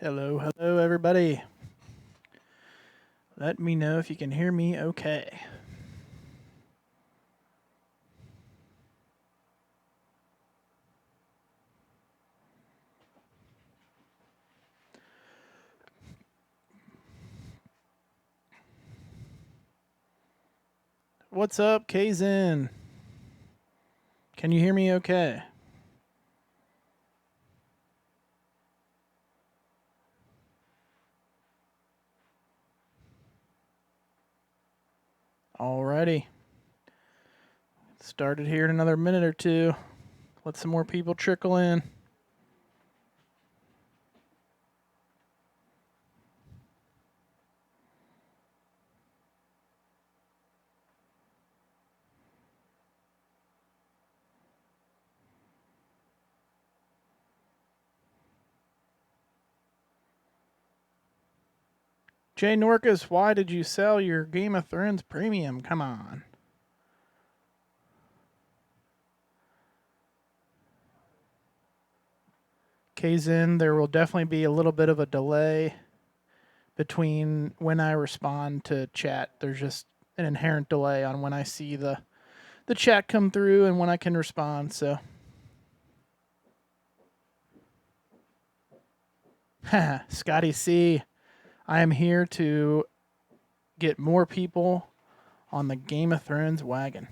Hello, hello, everybody. Let me know if you can hear me okay. What's up, Kazin? Can you hear me okay? Alrighty. Started here in another minute or two. Let some more people trickle in. Jay Norcus, why did you sell your Game of Thrones premium? Come on. Kazin, there will definitely be a little bit of a delay between when I respond to chat. There's just an inherent delay on when I see the chat come through and when I can respond, so. Scotty C, I am here to get more people on the Game of Thrones wagon.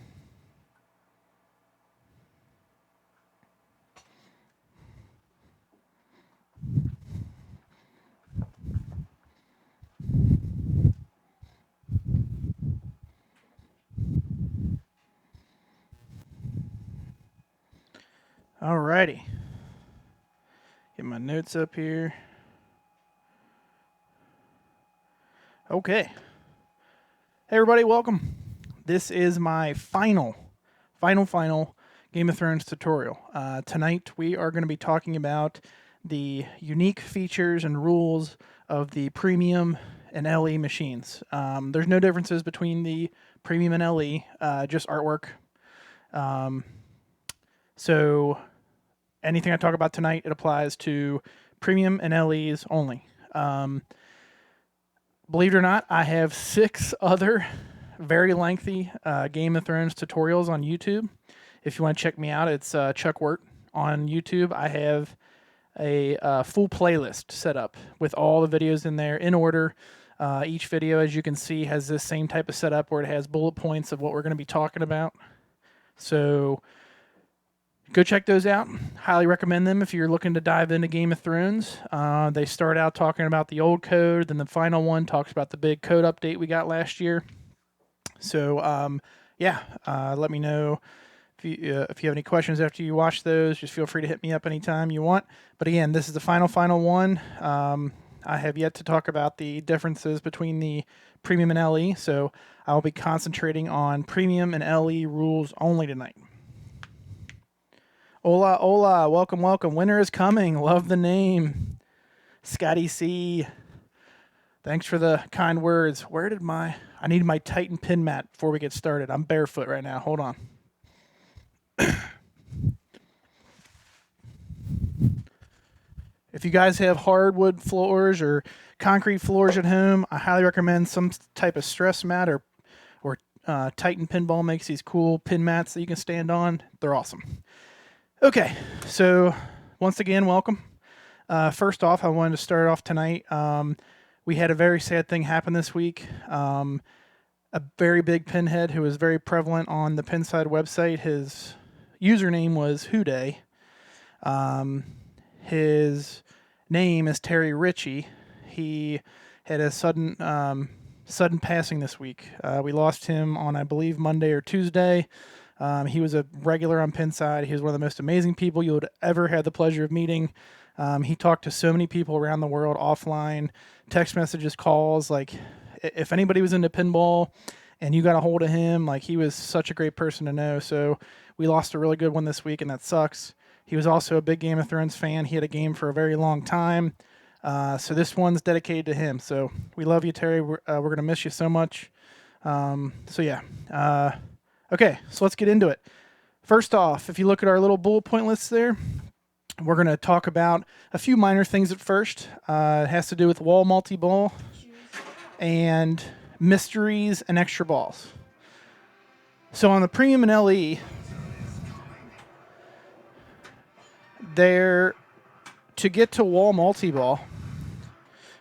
Alrighty. Get my notes up here. Okay. Hey everybody, welcome. This is my final Game of Thrones tutorial. Tonight we are going to be talking about the unique features and rules of the premium and LE machines. There's no differences between the premium and LE, just artwork. So anything I talk about tonight, it applies to premium and LEs only. Believe it or not, I have 6 other very lengthy Game of Thrones tutorials on YouTube. If you want to check me out, it's Chuck Wirt on YouTube. I have a full playlist set up with all the videos in there in order. Each video, as you can see, has this same type of setup where it has bullet points of what we're going to be talking about. So go check those out. Highly recommend them if you're looking to dive into Game of Thrones. They start out talking about the old code, then the final one talks about the big code update we got last year. So, let me know if you have any questions after you watch those. Just feel free to hit me up anytime you want. But again, this is the final one. I have yet to talk about the differences between the premium and LE, so I will be concentrating on premium and LE rules only tonight. Hola, hola, welcome. Winter is coming. Love the name. Scotty C. Thanks for the kind words. I need my Titan pin mat before we get started. I'm barefoot right now. Hold on. If you guys have hardwood floors or concrete floors at home, I highly recommend some type of stress mat or Titan Pinball makes these cool pin mats that you can stand on. They're awesome. Okay, so once again, welcome. First off, I wanted to start off tonight. We had a very sad thing happen this week. A very big pinhead who was very prevalent on the Pinside website. His username was Hooday. His name is Terry Ritchie. He had a sudden passing this week. We lost him on, I believe, Monday or Tuesday. He was a regular on Pinside. He was one of the most amazing people you would ever have the pleasure of meeting. He talked to so many people around the world offline, text messages, calls. Like, if anybody was into pinball and you got a hold of him, like, he was such a great person to know. So we lost a really good one this week, and that sucks. He was also a big Game of Thrones fan. He had a game for a very long time. So this one's dedicated to him. So we love you, Terry. We're going to miss you so much. Okay, so let's get into it. First off, if you look at our little bullet point list there, We're going to talk about a few minor things at first. It has to do with wall multi-ball and mysteries and extra balls. So on the Premium and LE, to get to wall multi-ball,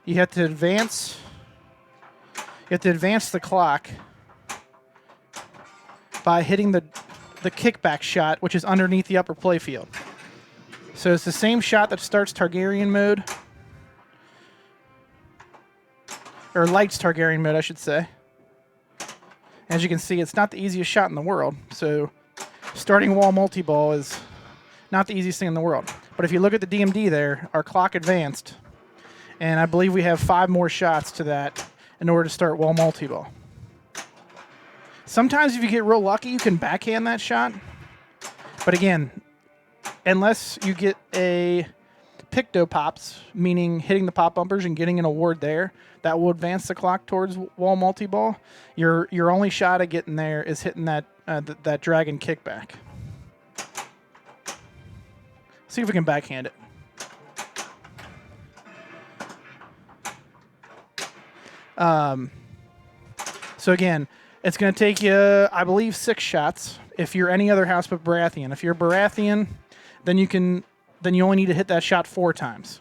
you have to advance the clock by hitting the kickback shot, which is underneath the upper playfield. So it's the same shot that starts Targaryen mode, or lights Targaryen mode, I should say. As you can see, it's not the easiest shot in the world, so starting wall multi-ball is not the easiest thing in the world. But if you look at the DMD there, our clock advanced, and I believe we have 5 more shots to that in order to start wall multi-ball. Sometimes if you get real lucky, you can backhand that shot. But again, unless you get a picto pops, meaning hitting the pop bumpers and getting an award there, that will advance the clock towards wall multi-ball. Your only shot at getting there is hitting that dragon kickback. See if we can backhand it. So again, it's going to take you, I believe, 6 shots. If you're any other house but Baratheon. If you're Baratheon, then you only need to hit that shot 4 times.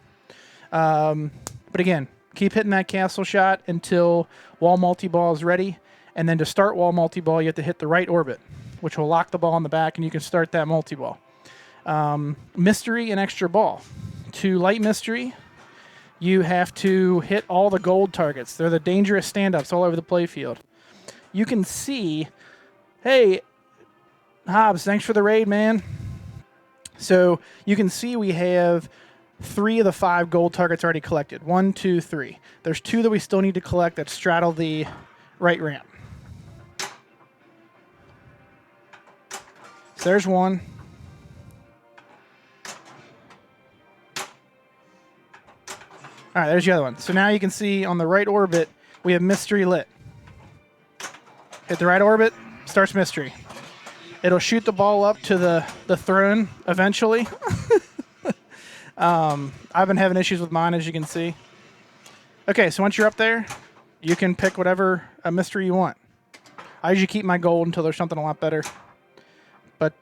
But again, keep hitting that castle shot until wall multi-ball is ready. And then to start wall multi-ball, you have to hit the right orbit, which will lock the ball in the back, and you can start that multi-ball. Mystery and extra ball. To light mystery, you have to hit all the gold targets. They're the dangerous stand-ups all over the playfield. You can see, hey, Hobbs, thanks for the raid, man. So you can see we have 3 of the 5 gold targets already collected. 1, 2, 3. There's 2 that we still need to collect that straddle the right ramp. So there's 1. All right, there's the other one. So now you can see on the right orbit, we have mystery lit. Hit the right orbit, starts mystery. It'll shoot the ball up to the throne eventually. I've been having issues with mine, as you can see. Okay, so once you're up there, you can pick whatever mystery you want. I usually keep my gold until there's something a lot better. But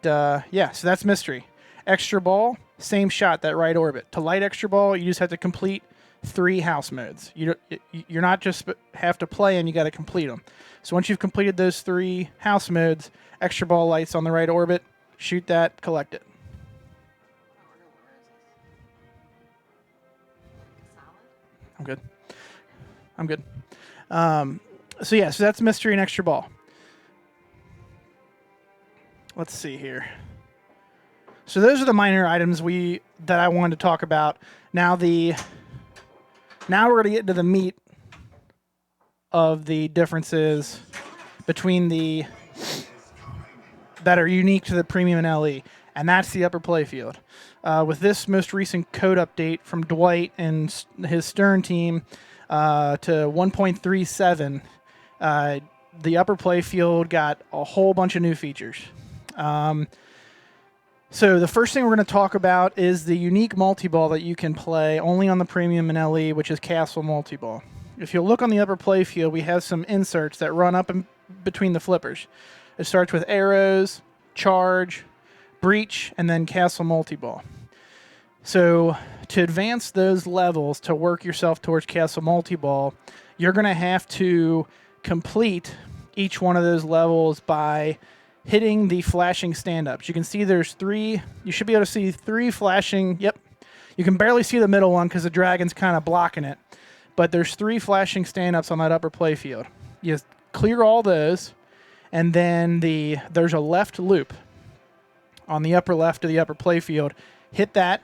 yeah, so that's mystery. Extra ball, same shot, that right orbit. To light extra ball, you just have to complete 3 house modes. You're not just have to play them, you got to complete them. So once you've completed those 3 house modes, extra ball lights on the right orbit, shoot that, collect it. I'm good. I'm good. So yeah, so that's mystery and extra ball. Let's see here. So those are the minor items that I wanted to talk about. Now we're going to get into the meat of the differences between that are unique to the Premium and LE, and that's the upper playfield. With this most recent code update from Dwight and his Stern team to 1.37, the upper playfield got a whole bunch of new features. So the first thing we're going to talk about is the unique multi-ball that you can play only on the Premium and LE, which is Castle Multi-Ball. If you look on the upper playfield, we have some inserts that run up in between the flippers. It starts with arrows, charge, breach, and then Castle Multi-Ball. So to advance those levels to work yourself towards Castle Multi-Ball, you're going to have to complete each one of those levels by hitting the flashing stand-ups. You can see there's 3. You should be able to see 3 flashing. Yep. You can barely see the middle one because the dragon's kind of blocking it. But there's 3 flashing stand-ups on that upper playfield. You clear all those, and then there's a left loop on the upper left of the upper playfield. Hit that,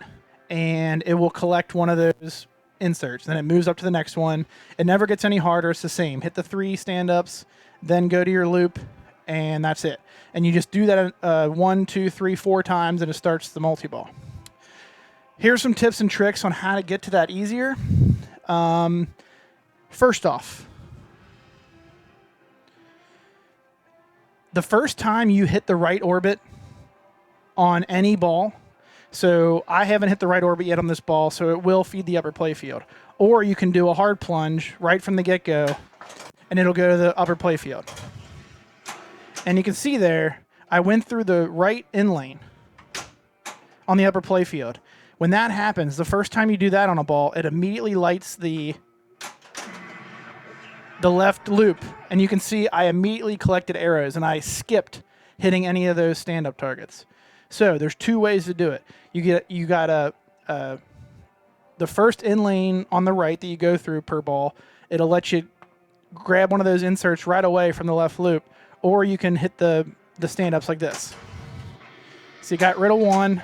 and it will collect one of those inserts. Then it moves up to the next one. It never gets any harder. It's the same. Hit the 3 stand-ups, then go to your loop, and that's it. And you just do that 1, 2, 3, 4 times, and it starts the multi-ball. Here's some tips and tricks on how to get to that easier. First off, the first time you hit the right orbit on any ball, So I haven't hit the right orbit yet on this ball, so it will feed the upper playfield. Or you can do a hard plunge right from the get-go, and it'll go to the upper playfield. And you can see there, I went through the right in lane on the upper playfield. When that happens, the first time you do that on a ball, it immediately lights the left loop, and you can see I immediately collected arrows, and I skipped hitting any of those stand-up targets. So there's two ways to do it. You got the first in lane on the right that you go through per ball. It'll let you grab one of those inserts right away from the left loop, or you can hit the stand-ups like this. So you got rid of one.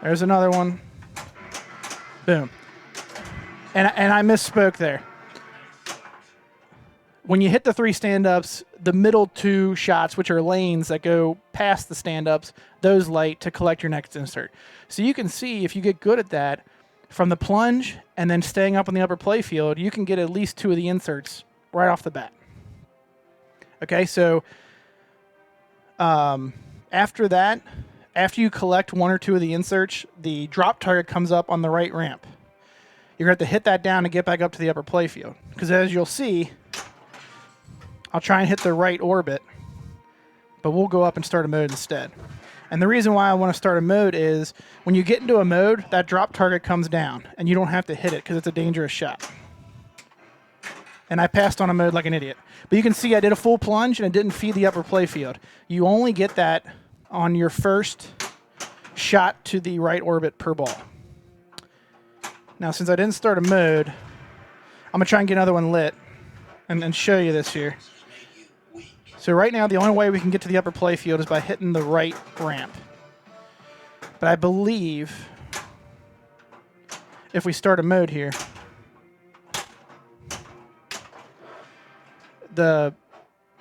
There's another one. Boom. And I misspoke there. When you hit the 3 stand-ups, the middle 2 shots, which are lanes that go past the stand-ups, those light to collect your next insert. So you can see, if you get good at that, from the plunge and then staying up on the upper playfield, you can get at least 2 of the inserts right off the bat. Okay, so after that, after you collect 1 or 2 of the inserts, the drop target comes up on the right ramp. You're going to have to hit that down to get back up to the upper playfield. Because as you'll see, I'll try and hit the right orbit, but we'll go up and start a mode instead. And the reason why I want to start a mode is when you get into a mode, that drop target comes down, and you don't have to hit it because it's a dangerous shot. And I passed on a mode like an idiot. But you can see I did a full plunge, and it didn't feed the upper playfield. You only get that on your first shot to the right orbit per ball. Now, since I didn't start a mode, I'm going to try and get another one lit and show you this here. So right now, the only way we can get to the upper playfield is by hitting the right ramp. But I believe if we start a mode here, the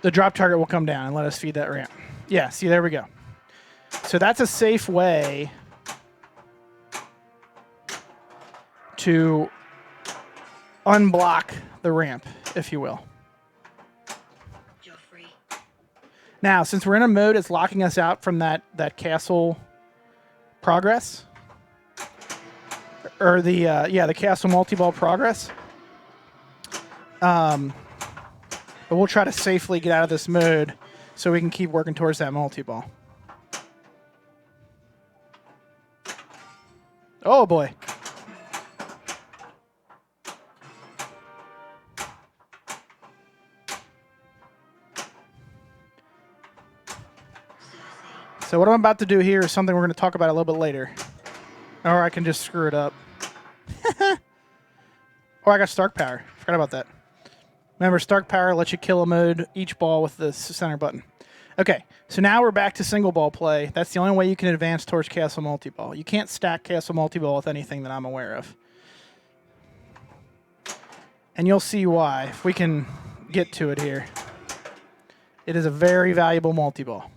drop target will come down and let us feed that ramp. Yeah, see, there we go. So that's a safe way to unblock the ramp, if you will. Now, since we're in a mode, it's locking us out from that castle progress. Or the castle multi-ball progress. But we'll try to safely get out of this mode so we can keep working towards that multi-ball. Oh, boy. So what I'm about to do here is something we're going to talk about a little bit later. Or I can just screw it up. Or I got Stark Power. Forgot about that. Remember, Stark Power lets you kill a mode each ball with the center button. Okay, so now we're back to single ball play. That's the only way you can advance towards Castle Multiball. You can't stack Castle Multiball with anything that I'm aware of. And you'll see why if we can get to it here. It is a very valuable multi-ball.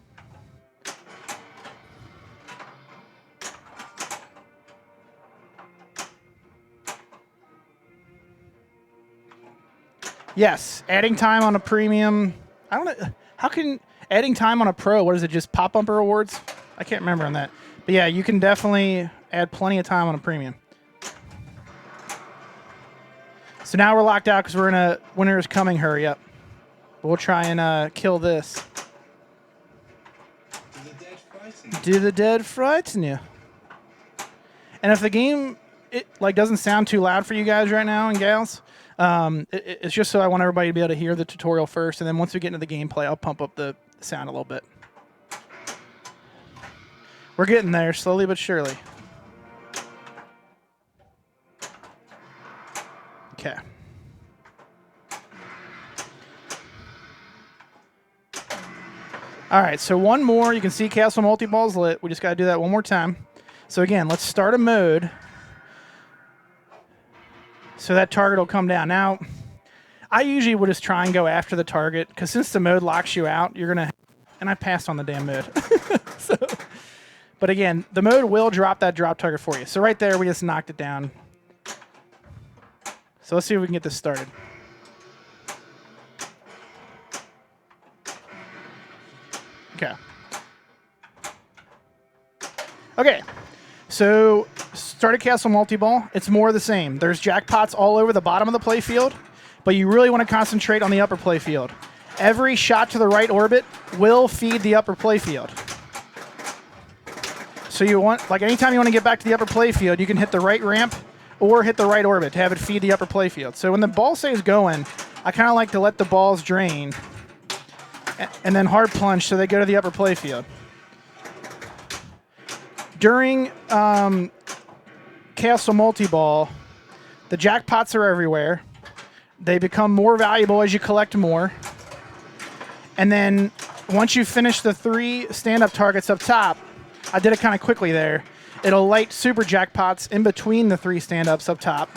Yes, adding time on a premium. I don't know. How can adding time on a pro, what is it, just pop bumper rewards? I can't remember on that. But yeah, you can definitely add plenty of time on a premium. So now we're locked out because we're in a winter is coming hurry up. But we'll try and kill this. Do the dead frighten you? And if the game doesn't sound too loud for you guys right now and gals, it's just so I want everybody to be able to hear the tutorial first, and then once we get into the gameplay, I'll pump up the sound a little bit. We're getting there, slowly but surely. Okay. All right, so one more. You can see Castle Multiball's lit. We just got to do that one more time. So again, let's start a mode. So that target will come down. Now, I usually would just try and go after the target, because since the mode locks you out, you're going to... And I passed on the damn mode. But again, the mode will drop that drop target for you. So right there, we just knocked it down. So let's see if we can get this started. Okay. Okay. So, started castle multi-ball, it's more of the same. There's jackpots all over the bottom of the playfield, but you really want to concentrate on the upper playfield. Every shot to the right orbit will feed the upper playfield. So you want, like anytime you want to get back to the upper playfield, you can hit the right ramp or hit the right orbit to have it feed the upper playfield. So when the ball stays going, I kind of like to let the balls drain and then hard plunge so they go to the upper playfield. During castle multi-ball, the jackpots are everywhere. They become more valuable as you collect more. And then once you finish the 3 stand-up targets up top, I did it kind of quickly there, it'll light super jackpots in between the 3 stand-ups up top.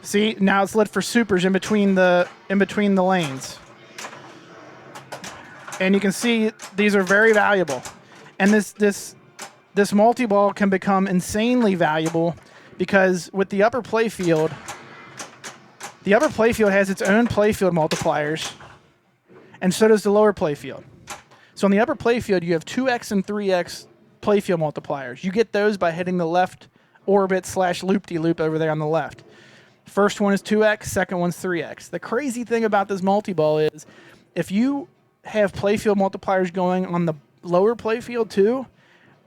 See, now it's lit for supers in between the lanes. And you can see these are very valuable. And this multi-ball can become insanely valuable because with the upper playfield has its own playfield multipliers, and so does the lower playfield. So on the upper playfield, you have 2x and 3x playfield multipliers. You get those by hitting the left orbit / loop-de-loop over there on the left. First one is 2x, second one's 3x. The crazy thing about this multi-ball is if you have playfield multipliers going on the lower playfield too,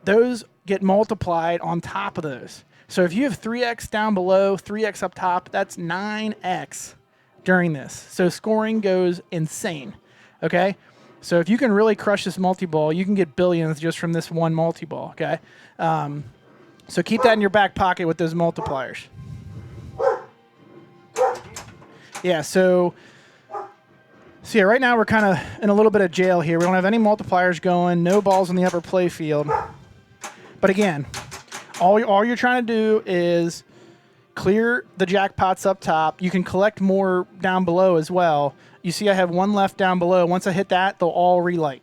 those get multiplied on top of those. So if you have 3x down below, 3x up top, that's 9x during this. So scoring goes insane, okay? So if you can really crush this multi-ball, you can get billions just from this one multi-ball, okay? So keep that in your back pocket with those multipliers. Yeah, so yeah, right now we're kind of in a little bit of jail here. We don't have any multipliers going, no balls in the upper play field. But again, all you're trying to do is clear the jackpots up top. You can collect more down below as well. You see I have one left down below. Once I hit that, they'll all relight.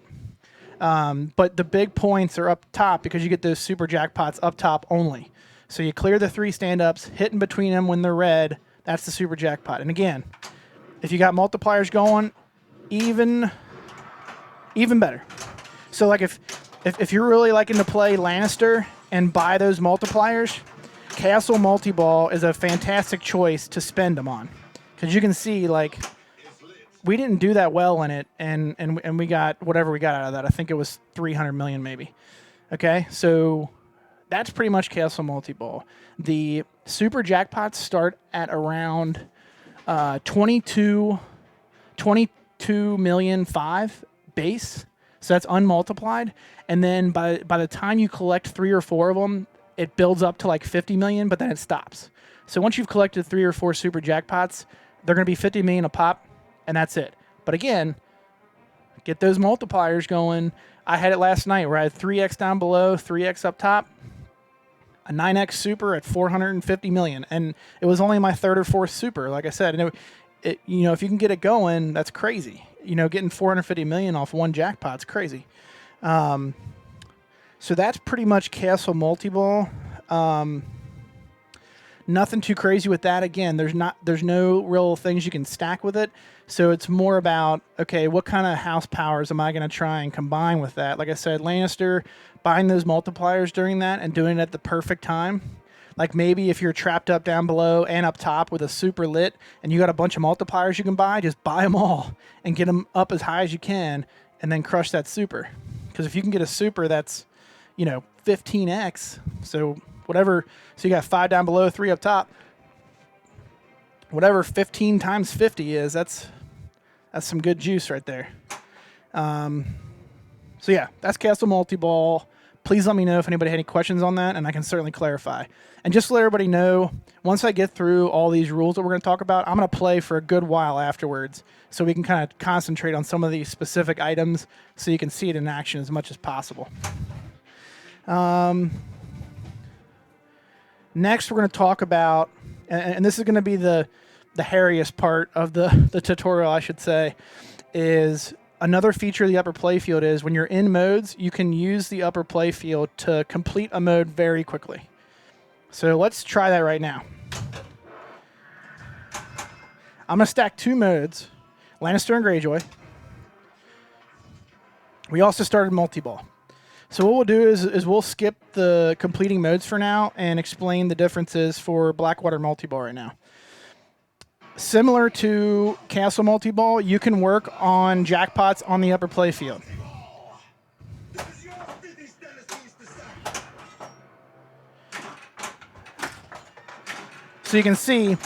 But the big points are up top because you get those super jackpots up top only. So you clear the 3 stand-ups, hit in between them when they're red. That's the super jackpot. And again, if you got multipliers going, even better. So like if you're really liking to play Lannister and buy those multipliers, Castle Multiball is a fantastic choice to spend them on. Because you can see, like, we didn't do that well in it, and we got whatever we got out of that. I think it was 300 million maybe. Okay, so that's pretty much Castle Multiball. The super jackpots start at around 22 million 5 base. So that's unmultiplied. And then by the time you collect 3 or 4 of them, it builds up to like 50 million, but then it stops. So once you've collected 3 or 4 super jackpots, they're going to be 50 million a pop, and that's it. But again, get those multipliers going. I had it last night where I had 3x down below, 3x up top, a 9x super at 450 million. And it was only my 3rd or 4th super, like I said. And it, you know, if you can get it going, that's crazy. You know, getting 450 million off one jackpot's crazy. So that's pretty much Castle Multiball. Nothing too crazy with that. Again, there's no real things you can stack with it. So it's more about, okay, what kind of house powers am I going to try and combine with that? Like I said, Lannister, buying those multipliers during that and doing it at the perfect time. Like maybe if you're trapped up down below and up top with a super lit and you got a bunch of multipliers you can buy, just buy them all and get them up as high as you can and then crush that super. Because if you can get a super that's, you know, 15x, so whatever, so you got 5 down below, 3 up top, whatever 15 times 50 is, that's some good juice right there. So yeah, that's Castle Multiball. Please let me know if anybody had any questions on that, and I can certainly clarify. And just to let everybody know, once I get through all these rules that we're going to talk about, I'm going to play for a good while afterwards so we can kind of concentrate on some of these specific items so you can see it in action as much as possible. Next, we're going to talk about, and this is going to be the hairiest part of the tutorial, I should say, is another feature of the upper playfield is when you're in modes, you can use the upper playfield to complete a mode very quickly. So let's try that right now. I'm going to stack 2 modes, Lannister and Greyjoy. We also started multi-ball. So what we'll do is we'll skip the completing modes for now and explain the differences for Blackwater Multiball right now. Similar to Castle Multiball, you can work on jackpots on the upper playfield. So you can see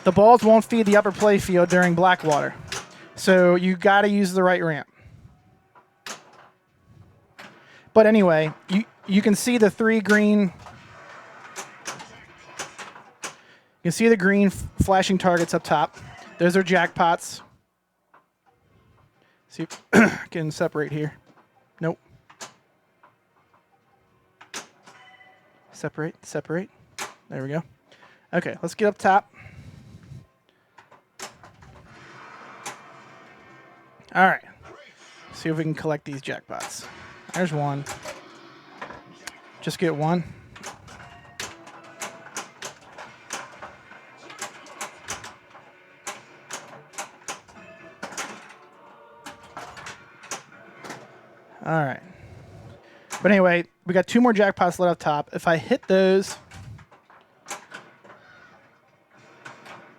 the balls won't feed the upper playfield during Blackwater. So you got to use the right ramp. But anyway, you can see the three green. You can see the green flashing targets up top. Those are jackpots. See if I can separate here. Nope. Separate. There we go. Okay, let's get up top. All right. See if we can collect these jackpots. There's one. Just get one. All right. But anyway, we got two more jackpots lit up top. If I hit those,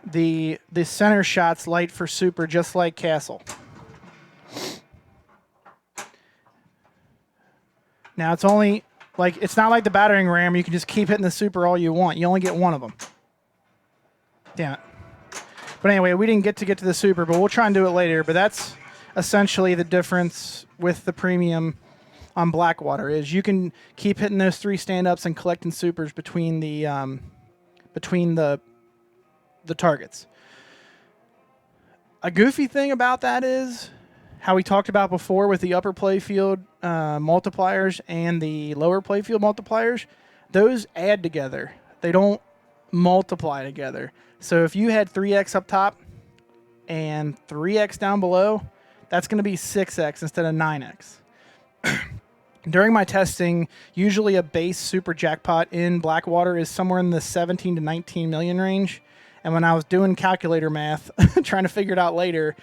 the center shots light for super, just like Castle. Now it's only like, it's not like the battering ram. You can just keep hitting the super all you want. You only get one of them. Damn it. But anyway, we didn't get to the super, but we'll try and do it later. But that's essentially the difference with the premium on Blackwater, is you can keep hitting those three stand-ups and collecting supers between the targets. A goofy thing about that is how we talked about before with the upper playfield multipliers and the lower playfield multipliers. Those add together. They don't multiply together. So if you had 3x up top and 3x down below, that's going to be 6x instead of 9x. During my testing, usually a base super jackpot in Blackwater is somewhere in the 17 to 19 million range. And when I was doing calculator math, trying to figure it out later,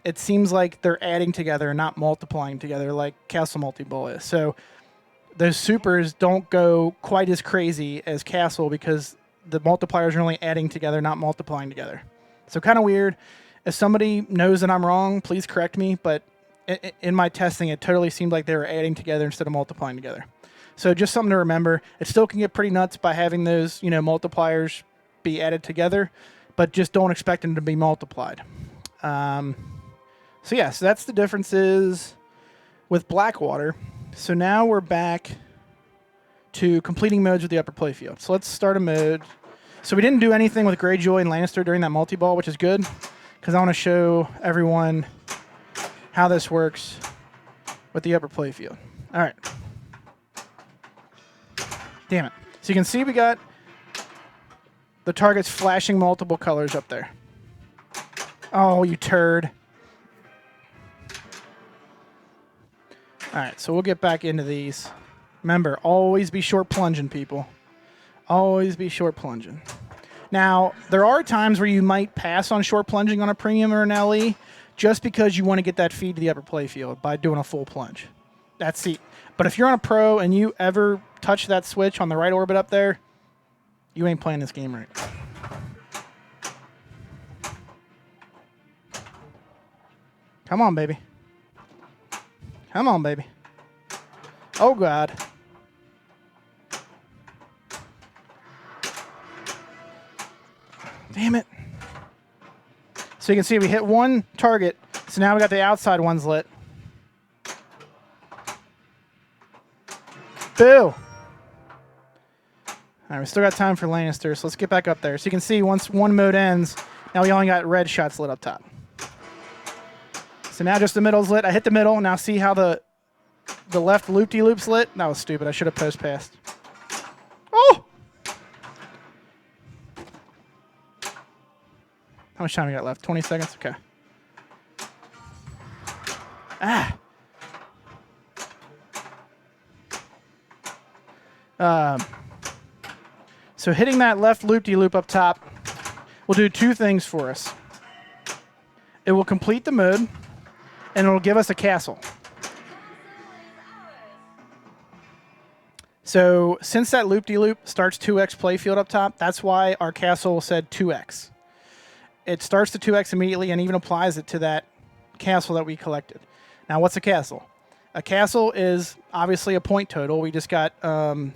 it seems like they're adding together, not multiplying together like Castle Multiball is. So those supers don't go quite as crazy as Castle because the multipliers are only adding together, not multiplying together. So kind of weird. If somebody knows that I'm wrong, please correct me. But in my testing, it totally seemed like they were adding together instead of multiplying together. So just something to remember. It still can get pretty nuts by having those, multipliers be added together, but just don't expect them to be multiplied. So that's the differences with Blackwater. So now we're back to completing modes with the upper playfield. So let's start a mode. So we didn't do anything with Greyjoy and Lannister during that multi-ball, which is good, because I want to show everyone how this works with the upper playfield. All right. Damn it. So you can see we got the targets flashing multiple colors up there. Oh, you turd. All right, so we'll get back into these. Remember, always be short plunging, people. Always be short plunging. Now, there are times where you might pass on short plunging on a premium or an LE just because you want to get that feed to the upper playfield by doing a full plunge. That's it. But if you're on a pro and you ever touch that switch on the right orbit up there, you ain't playing this game right. Come on, baby. Come on, baby. Oh, God. Damn it. So you can see we hit one target. So now we got the outside ones lit. Boo. All right, we still got time for Lannister, so let's get back up there. So you can see once one mode ends, now we only got red shots lit up top. So now just the middle's lit. I hit the middle. Now see how the left loop-de-loop's lit? That was stupid. I should have post-passed. Oh! How much time we got left? 20 seconds? Okay. Ah! So hitting that left loop-de-loop up top will do two things for us. It will complete the mode, and it will give us a castle. So since that loop-de-loop starts 2x playfield up top, that's why our castle said 2x. It starts to 2x immediately and even applies it to that castle that we collected. Now, what's a castle? A castle is obviously a point total. We just got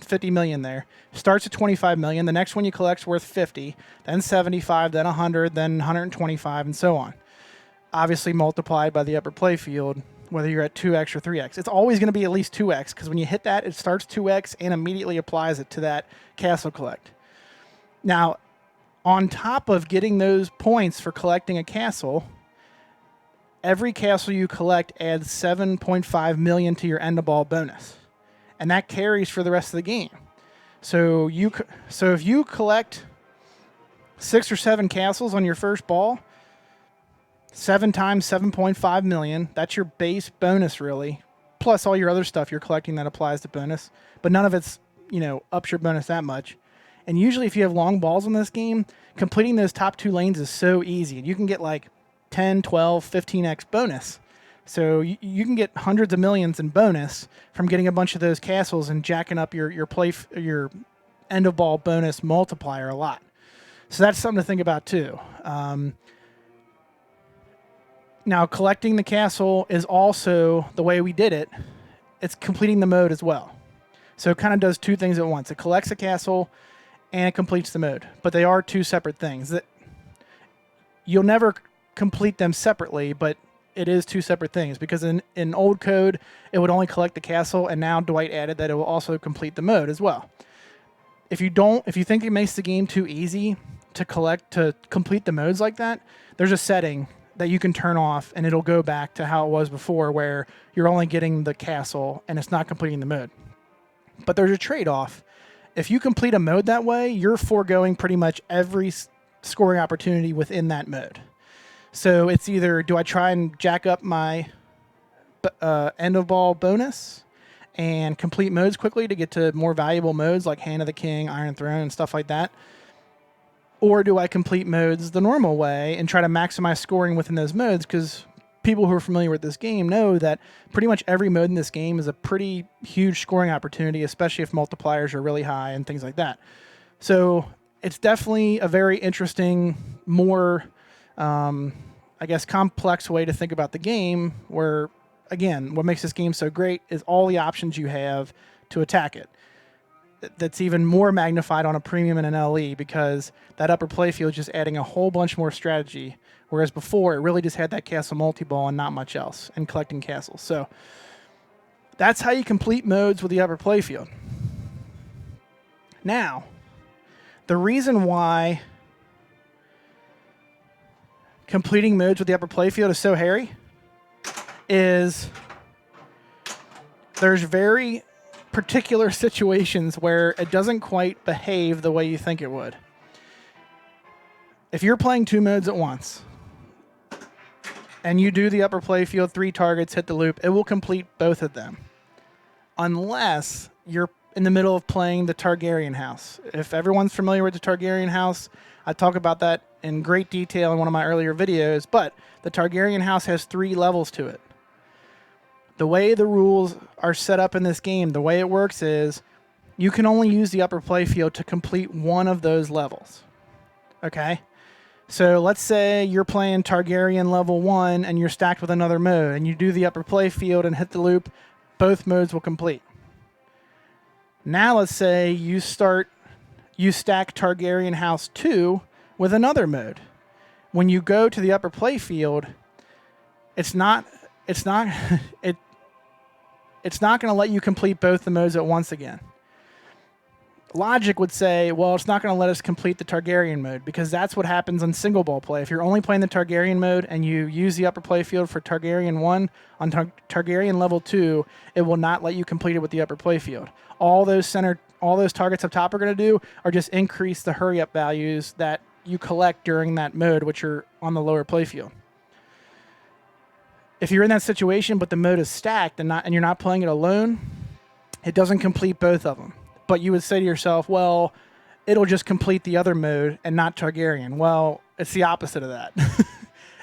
50 million there. Starts at 25 million. The next one you collect's worth 50, then 75, then 100, then 125, and so on. Obviously multiplied by the upper playfield, whether you're at 2x or 3x. It's always going to be at least 2x, because when you hit that, it starts 2x and immediately applies it to that castle collect. Now, on top of getting those points for collecting a castle, every castle you collect adds 7.5 million to your end of ball bonus, and that carries for the rest of the game. So if you collect 6 or 7 castles on your first ball, 7 times 7.5 million, that's your base bonus really, plus all your other stuff you're collecting that applies to bonus, but none of it's, ups your bonus that much. And usually if you have long balls in this game, completing those top 2 lanes is so easy. You can get like 10, 12, 15x bonus. So you can get hundreds of millions in bonus from getting a bunch of those castles and jacking up your end of ball bonus multiplier a lot. So that's something to think about too. Now, collecting the castle is also the way we did it. It's completing the mode as well. So it kind of does 2 things at once. It collects a castle and it completes the mode. But they are 2 separate things. That you'll never complete them separately, but it is 2 separate things, because in old code it would only collect the castle, and now Dwight added that it will also complete the mode as well. If you think it makes the game too easy to complete the modes like that, there's a setting that you can turn off and it'll go back to how it was before, where you're only getting the castle and it's not completing the mode. But there's a trade-off. If you complete a mode that way, you're foregoing pretty much every scoring opportunity within that mode. So it's either, do I try and jack up my end of ball bonus and complete modes quickly to get to more valuable modes like Hand of the King, Iron Throne, and stuff like that? Or do I complete modes the normal way and try to maximize scoring within those modes? Because people who are familiar with this game know that pretty much every mode in this game is a pretty huge scoring opportunity, especially if multipliers are really high and things like that. So it's definitely a very interesting, more complex way to think about the game, where, again, what makes this game so great is all the options you have to attack it. That's even more magnified on a premium and an LE, because that upper playfield is just adding a whole bunch more strategy, whereas before it really just had that castle multi-ball and not much else, and collecting castles. So that's how you complete modes with the upper playfield. Now, the reason why completing modes with the upper playfield is so hairy is there's very particular situations where it doesn't quite behave the way you think it would. If you're playing 2 modes at once and you do the upper playfield, 3 targets, hit the loop, it will complete both of them, unless you're in the middle of playing the Targaryen house. If everyone's familiar with the Targaryen house, I talk about that in great detail in one of my earlier videos, but the Targaryen house has 3 levels to it. The way the rules are set up in this game, the way it works is you can only use the upper playfield to complete one of those levels. Okay? So let's say you're playing Targaryen level 1 and you're stacked with another mode, and you do the upper playfield and hit the loop, both modes will complete. Now let's say you stack Targaryen House 2 with another mode. When you go to the upper playfield, it's not going to let you complete both the modes at once again. Logic would say, well, it's not going to let us complete the Targaryen mode, because that's what happens on single ball play. If you're only playing the Targaryen mode and you use the upper playfield for Targaryen 1, on Targaryen level 2, it will not let you complete it with the upper playfield. All those targets up top are going to do are just increase the hurry up values that you collect during that mode, which are on the lower playfield. If you're in that situation but the mode is stacked and you're not playing it alone, it doesn't complete both of them. But you would say to yourself, well, it'll just complete the other mode and not Targaryen. Well, it's the opposite of that.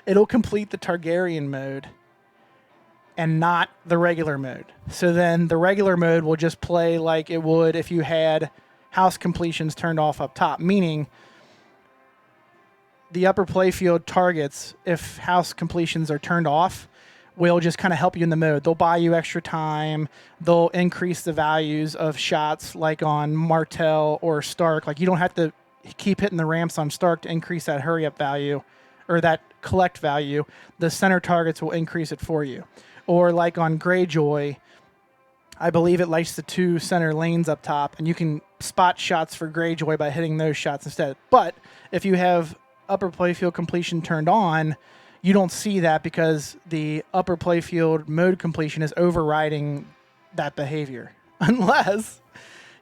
It'll complete the Targaryen mode and not the regular mode. So then the regular mode will just play like it would if you had house completions turned off up top, meaning the upper playfield targets, if house completions are turned off, will just kind of help you in the mode. They'll buy you extra time. They'll increase the values of shots like on Martell or Stark. Like you don't have to keep hitting the ramps on Stark to increase that hurry up value or that collect value. The center targets will increase it for you. Or like on Greyjoy, I believe it lights the 2 center lanes up top, and you can spot shots for Greyjoy by hitting those shots instead. But if you have upper playfield completion turned on, you don't see that because the upper playfield mode completion is overriding that behavior. Unless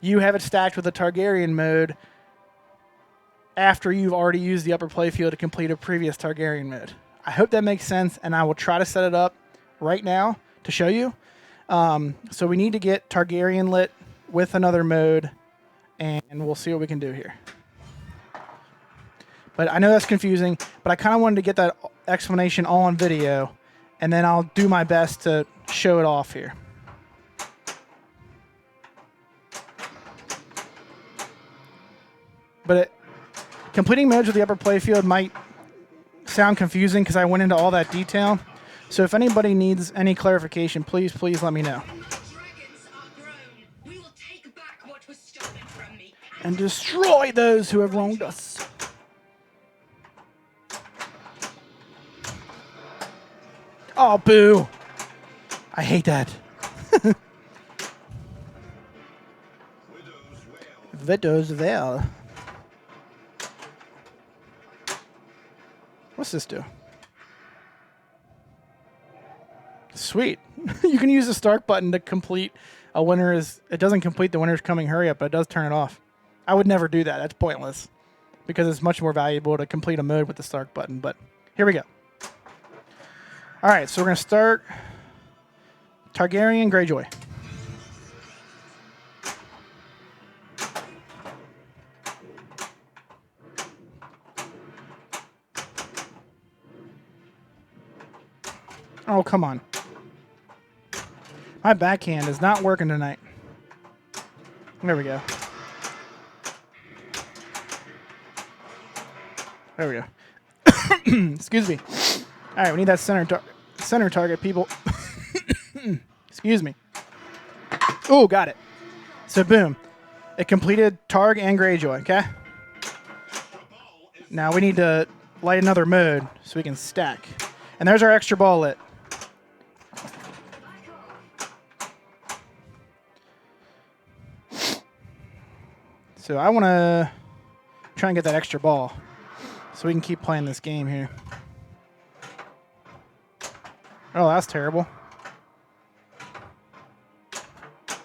you have it stacked with the Targaryen mode after you've already used the upper playfield to complete a previous Targaryen mode. I hope that makes sense, and I will try to set it up right now to show you. So we need to get Targaryen lit with another mode, and we'll see what we can do here. But I know that's confusing, but I kind of wanted to get that explanation all on video, and then I'll do my best to show it off here. But completing modes with the upper playfield might sound confusing because I went into all that detail. So if anybody needs any clarification, please let me know. And destroy those who have wronged us. Oh, boo. I hate that. Vidau's Veil. What's this do? Sweet. You can use the Stark button to complete a winner is... It doesn't complete the winner's coming hurry up, but it does turn it off. I would never do that. That's pointless. Because it's much more valuable to complete a mode with the Stark button. But here we go. Alright, so we're going to start Targaryen Greyjoy. Oh, come on. My backhand is not working tonight. There we go. There we go. Excuse me. All right, we need that center target, people. Excuse me. Oh, got it. So, boom. It completed Targ and Greyjoy, okay? Now we need to light another mode so we can stack. And there's our extra ball lit. So I want to try and get that extra ball so we can keep playing this game here. Oh, that's terrible.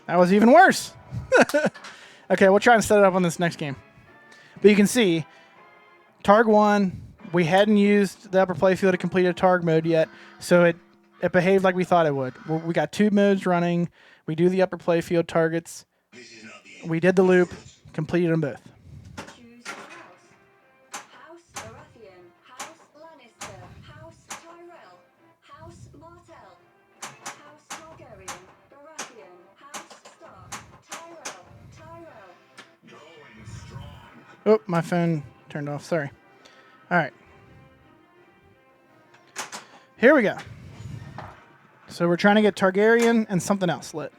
That was even worse. Okay, we'll try and set it up on this next game. But you can see, Targ 1, we hadn't used the upper playfield to complete a Targ mode yet, so it behaved like we thought it would. We got 2 modes running. We do the upper playfield targets. We did the loop, completed them both. Choose house. House Baratheon. House Lannister. House Tyrell. House Martell. House Targaryen. Baratheon. House Stark. Tyrell. Going strong. Oh, my phone turned off. Sorry. All right. Here we go. So we're trying to get Targaryen and something else lit.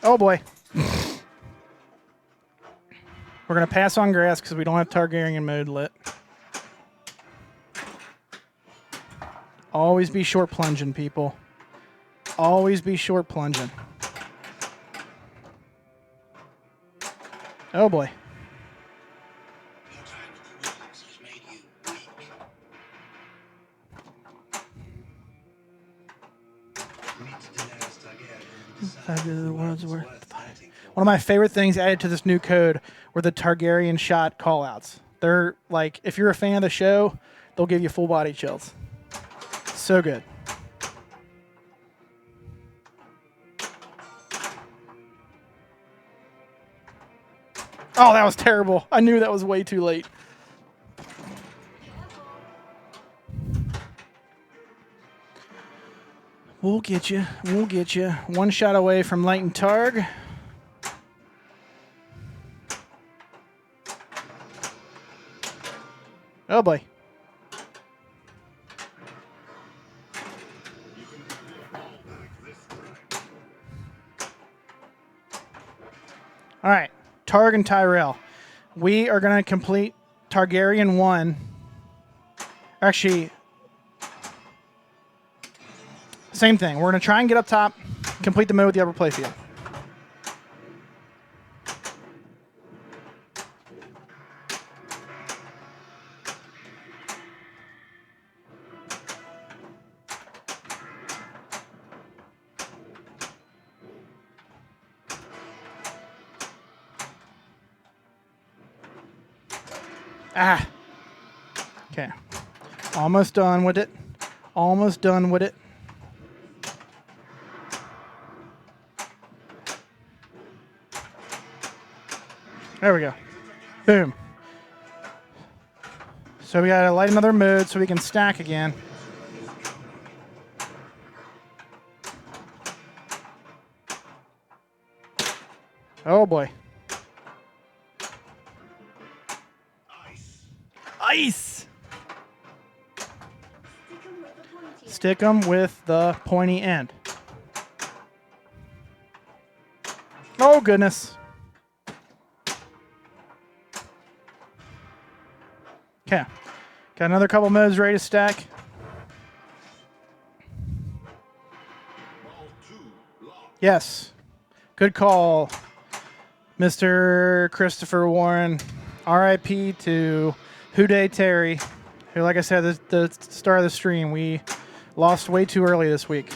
Oh boy. We're going to pass on grass because we don't have Targaryen mode lit. Always be short plunging, people. Always be short plunging. Oh boy. One of my favorite things added to this new code were the Targaryen shot callouts. They're like, if you're a fan of the show, they'll give you full body chills. So good. Oh, that was terrible. I knew that was way too late. We'll get you. We'll get you. One shot away from Light Targ. Oh, boy. All right. Targ and Tyrell. We are going to complete Targaryen 1. Actually, same thing. We're going to try and get up top, complete the mode with the upper playfield. Ah. Okay. Almost done with it. Almost done with it. There we go. Boom. So we gotta light another mode so we can stack again. Oh boy. Ice! Stick 'em with the pointy end. Oh goodness. Okay. Got another couple modes ready to stack. Yes. Good call, Mr. Christopher Warren. RIP to Houday Terry, who, like I said, the start of the stream, we lost way too early this week.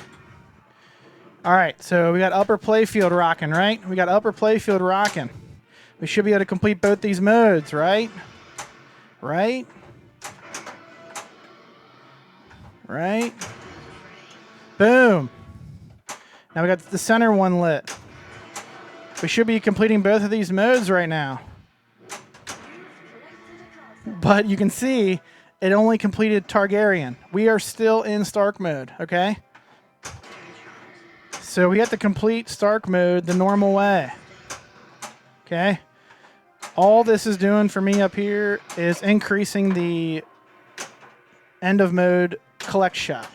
All right, so we got upper playfield rocking, right? We got upper playfield rocking. We should be able to complete both these modes, right? Right? Right? Boom. Now we got the center one lit. We should be completing both of these modes right now. But you can see it only completed Targaryen. We are still in Stark mode, okay? So we have to complete Stark mode the normal way. Okay? All this is doing for me up here is increasing the end of mode collect shot.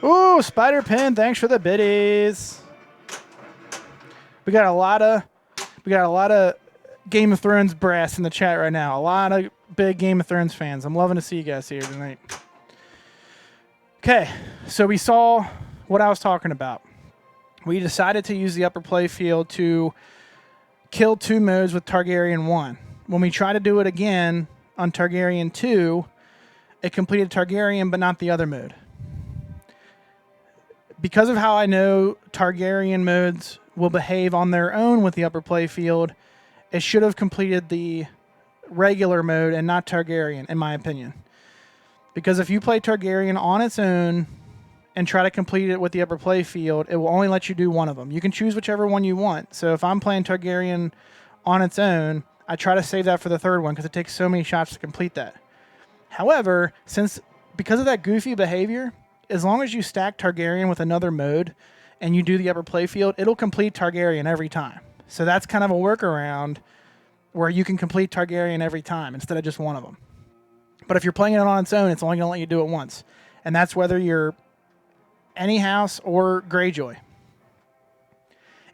Ooh, Spider Pin, thanks for the biddies. We got a lot of Game of Thrones brass in the chat right now. A lot of big Game of Thrones fans. I'm loving to see you guys here tonight. Okay, so we saw what I was talking about. We decided to use the upper playfield to kill 2 modes with Targaryen 1. When we try to do it again on Targaryen 2, it completed Targaryen but not the other mode. Because of how I know Targaryen modes will behave on their own with the upper playfield, it should have completed the regular mode and not Targaryen, in my opinion. Because if you play Targaryen on its own and try to complete it with the upper playfield, it will only let you do one of them. You can choose whichever one you want. So if I'm playing Targaryen on its own, I try to save that for the third one because it takes so many shots to complete that. However, because of that goofy behavior, as long as you stack Targaryen with another mode and you do the upper playfield, it'll complete Targaryen every time. So that's kind of a workaround where you can complete Targaryen every time instead of just one of them. But if you're playing it on its own, it's only going to let you do it once. And that's whether you're any house or Greyjoy.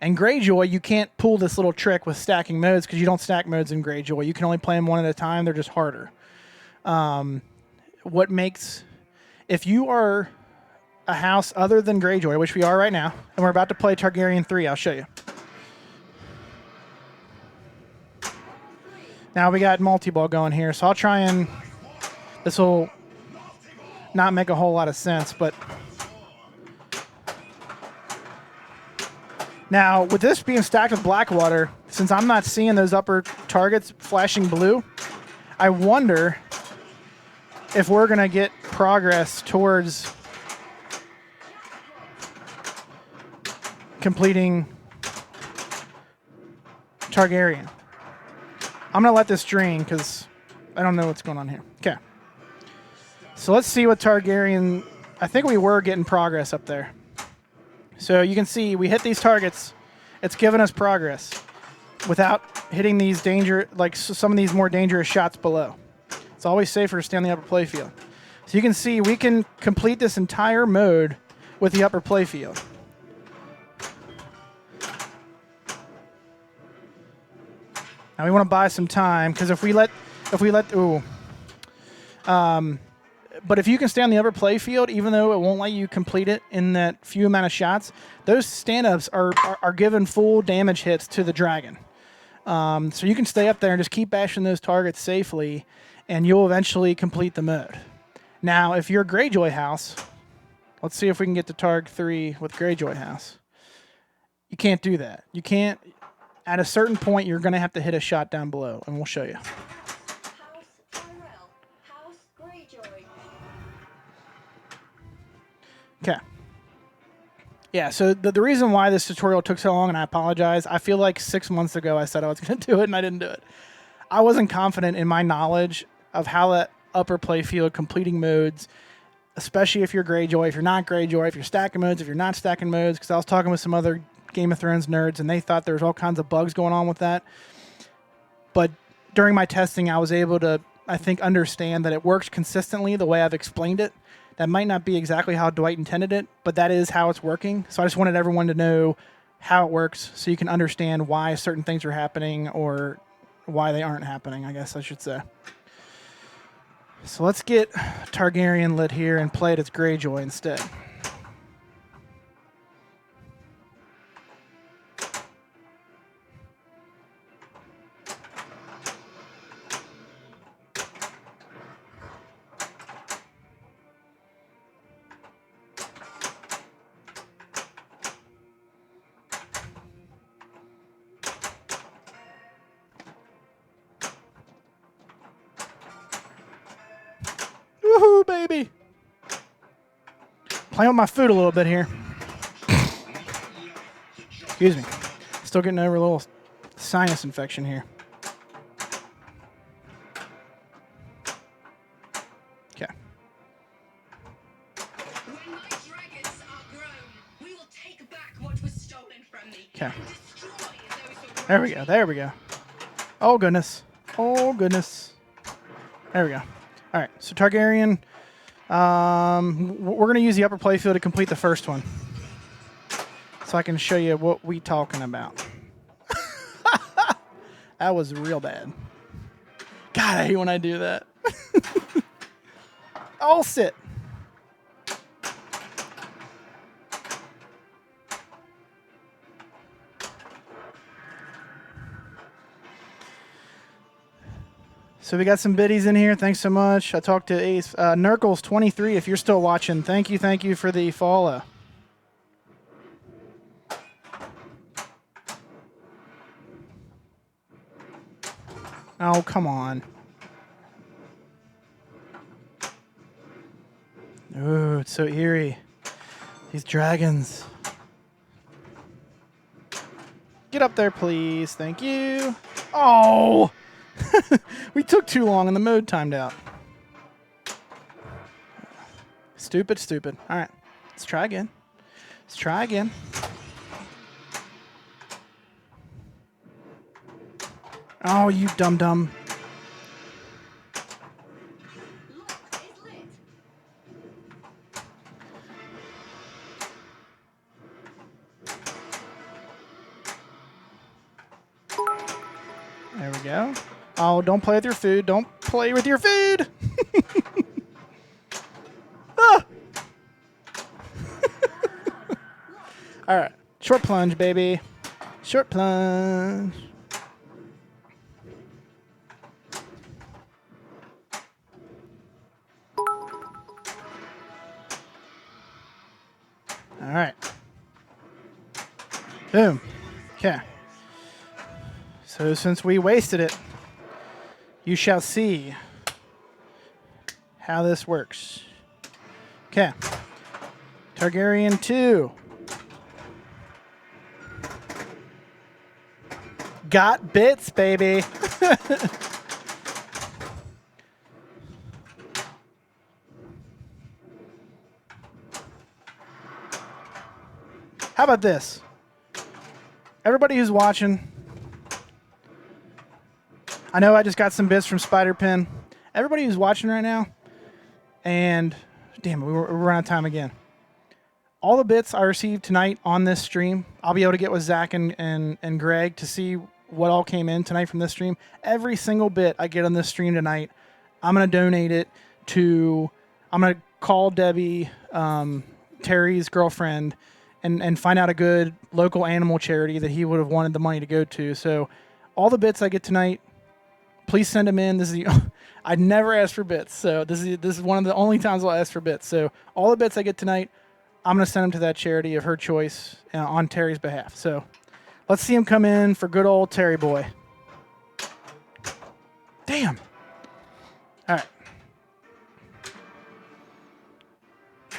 And Greyjoy, you can't pull this little trick with stacking modes because you don't stack modes in Greyjoy. You can only play them one at a time. They're just harder. If you are a house other than Greyjoy, which we are right now, and we're about to play Targaryen 3, I'll show you. Now we got multi-ball going here, so I'll try and... This will not make a whole lot of sense, but Now, with this being stacked with Blackwater, since I'm not seeing those upper targets flashing blue, I wonder if we're going to get progress towards completing Targaryen. I'm going to let this drain because I don't know what's going on here. Okay. So let's see what Targaryen... I think we were getting progress up there. So you can see we hit these targets. It's given us progress without hitting these some of these more dangerous shots below. It's always safer to stay on the upper playfield. So you can see we can complete this entire mode with the upper playfield. Now we want to buy some time because if we let, but if you can stay on the upper playfield, even though it won't let you complete it in that few amount of shots, those stand-ups are given full damage hits to the dragon. So you can stay up there and just keep bashing those targets safely, and you'll eventually complete the mode. Now, if you're Greyjoy House, let's see if we can get to Targ 3 with Greyjoy House. You can't do that. You can't. At a certain point, you're going to have to hit a shot down below, and we'll show you. House Tyrell. House Greyjoy. Okay. Yeah, so the reason why this tutorial took so long, and I apologize, I feel like 6 months ago I said I was going to do it, and I didn't do it. I wasn't confident in my knowledge of how that upper playfield completing modes, especially if you're Greyjoy, if you're not Greyjoy, if you're stacking modes, if you're not stacking modes, because I was talking with some other Game of Thrones nerds, and they thought there was all kinds of bugs going on with that. But during my testing, I was able to, I think, understand that it works consistently the way I've explained it. That might not be exactly how Dwight intended it, but that is how it's working. So I just wanted everyone to know how it works so you can understand why certain things are happening or why they aren't happening, I guess I should say. So let's get Targaryen lit here and play it as Greyjoy instead. Woohoo, baby! Playing with my food a little bit here. Excuse me. Still getting over a little sinus infection here. Okay. When my dragons are grown, we will take back what was stolen from me. Okay. And destroy those who There we go. There we go. Oh, goodness. Oh, goodness. There we go. All right. So Targaryen, we're going to use the upper playfield to complete the first one. So I can show you what we talking about. That was real bad. God, I hate when I do that. I'll sit. So we got some biddies in here. Thanks so much. I talked to Ace. Nurkles23, if you're still watching, thank you for the follow. Oh, come on. Ooh, it's so eerie. These dragons. Get up there, please. Thank you. Oh! We took too long and the mode timed out. Stupid, stupid. All right. Let's try again. Let's try again. Oh, you dum-dum. Lock is lit. There we go. Oh, don't play with your food. Don't play with your food. Ah! All right. Short plunge, baby. Short plunge. All right. Boom. Okay. So since we wasted it, you shall see how this works. Okay. Targaryen 2. Got bits, baby. How about this? Everybody who's watching, I know I just got some bits from Spider Pen. Everybody who's watching right now, and damn, we're running out of time again. All the bits I received tonight on this stream, I'll be able to get with Zach and Greg to see what all came in tonight from this stream. Every single bit I get on this stream tonight, I'm going to donate it to, I'm going to call Debbie, Terry's girlfriend, and find out a good local animal charity that he would have wanted the money to go to. So all the bits I get tonight, please send them in. This is I'd never asked for bits, so this is one of the only times I'll ask for bits. So all the bits I get tonight, I'm going to send them to that charity of her choice on Terry's behalf. So let's see him come in for good old Terry boy. Damn. All right.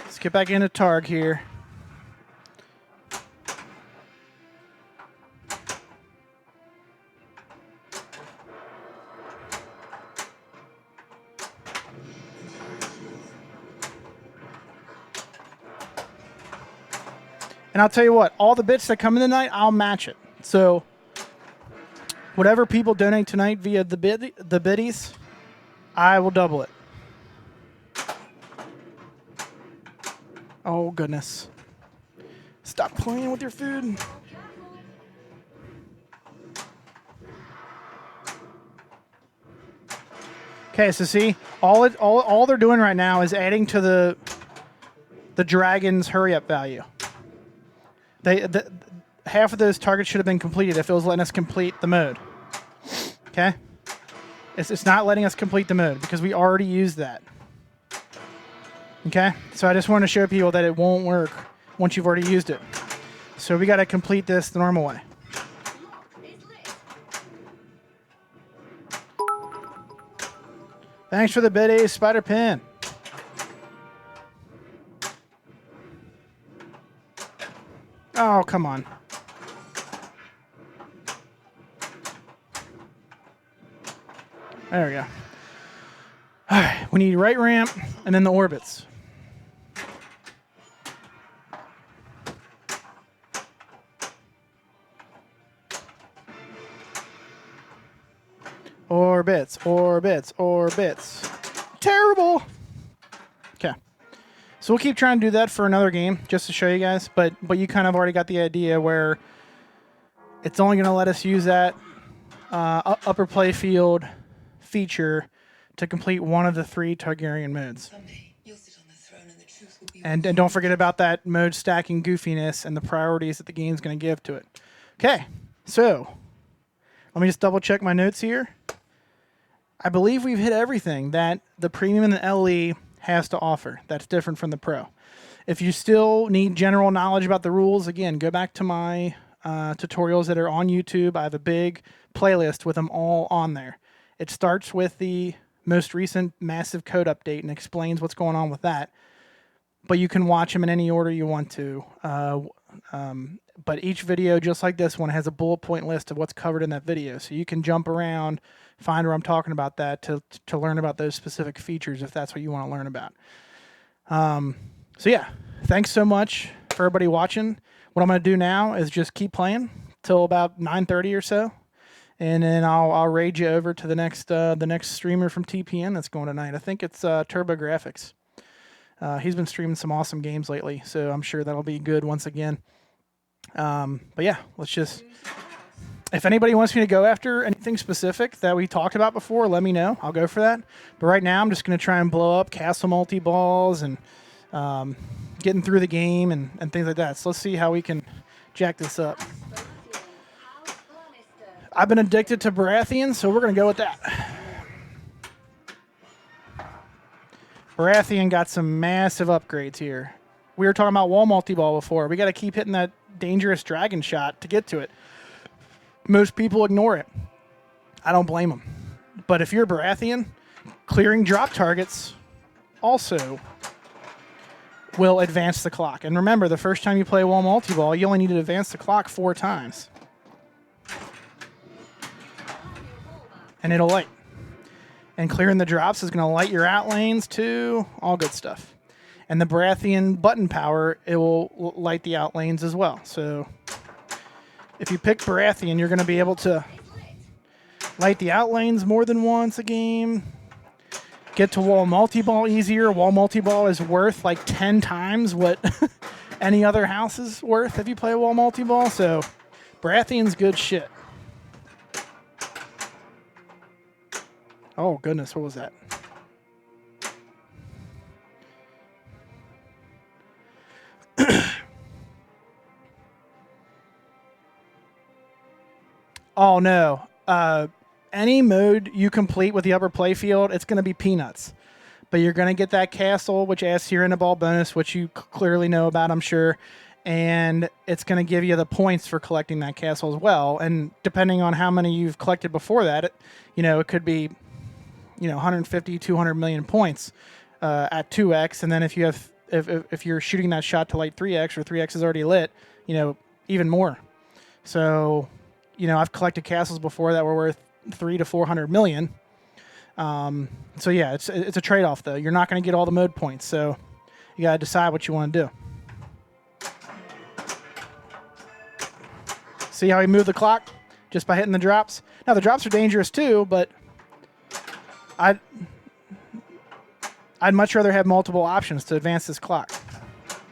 Let's get back into Targ here. And I'll tell you what, all the bits that come in tonight, I'll match it. So whatever people donate tonight via the biddies, I will double it. Oh, goodness. Stop playing with your food. Okay, so see, all they're doing right now is adding to the dragon's hurry up value. Half of those targets should have been completed if it was letting us complete the mode. Okay? It's not letting us complete the mode because we already used that. Okay? So I just want to show people that it won't work once you've already used it. So we got to complete this the normal way. Thanks for the biddies, Spider Pen. Oh, come on. There we go. All right, we need right ramp and then the orbits. Orbits, orbits, orbits. Terrible. Okay. So we'll keep trying to do that for another game just to show you guys, but you kind of already got the idea where it's only going to let us use that upper playfield feature to complete one of the 3 Targaryen modes. Someday you'll sit on the throne and the truth will be And don't forget about that mode stacking goofiness and the priorities that the game's going to give to it. Okay, so let me just double check my notes here. I believe we've hit everything that the Premium and the LE has to offer. That's different from the Pro. If you still need general knowledge about the rules, again, go back to my tutorials that are on YouTube. I have a big playlist with them all on there. It starts with the most recent massive code update and explains what's going on with that. But you can watch them in any order you want to. But each video, just like this one, has a bullet point list of what's covered in that video. So you can jump around, find where I'm talking about that to learn about those specific features if that's what you want to learn about. So yeah, thanks so much for everybody watching. What I'm going to do now is just keep playing till about 9:30 or so. And then I'll raid you over to the next streamer from TPN that's going tonight. I think it's Turbo Graphics. He's been streaming some awesome games lately, so I'm sure that'll be good once again. But yeah, let's just... If anybody wants me to go after anything specific that we talked about before, let me know. I'll go for that. But right now, I'm just going to try and blow up Castle Multiballs and getting through the game and things like that. So let's see how we can jack this up. I've been addicted to Baratheon, so we're going to go with that. Baratheon got some massive upgrades here. We were talking about Wall Multiball before. We got to keep hitting dangerous dragon shot to get to it. Most people ignore it. I don't blame them. But if you're Baratheon, clearing drop targets also will advance the clock. And remember, the first time you play wall multi-ball, you only need to advance the clock 4 times. And it'll light. And clearing the drops is going to light your out lanes too. All good stuff. And the Baratheon button power, it will light the out lanes as well. So if you pick Baratheon, you're going to be able to light the out lanes more than once a game. Get to wall multi-ball easier. Wall multi-ball is worth like 10 times what any other house is worth if you play wall multi-ball. So Baratheon's good shit. Oh, goodness. What was that? Oh, no. Any mode you complete with the upper playfield, it's going to be peanuts. But you're going to get that castle, which adds to your in-a-ball bonus, which you clearly know about, I'm sure. And it's going to give you the points for collecting that castle as well. And depending on how many you've collected before that, it could be 150, 200 million points at 2x. And then if you're shooting that shot to light 3x or 3x is already lit, even more. So, I've collected castles before that were worth 300 to 400 million. So yeah, it's a trade-off though. You're not going to get all the mode points, so you got to decide what you want to do. See how he moved the clock just by hitting the drops? Now the drops are dangerous too, but I'd much rather have multiple options to advance this clock.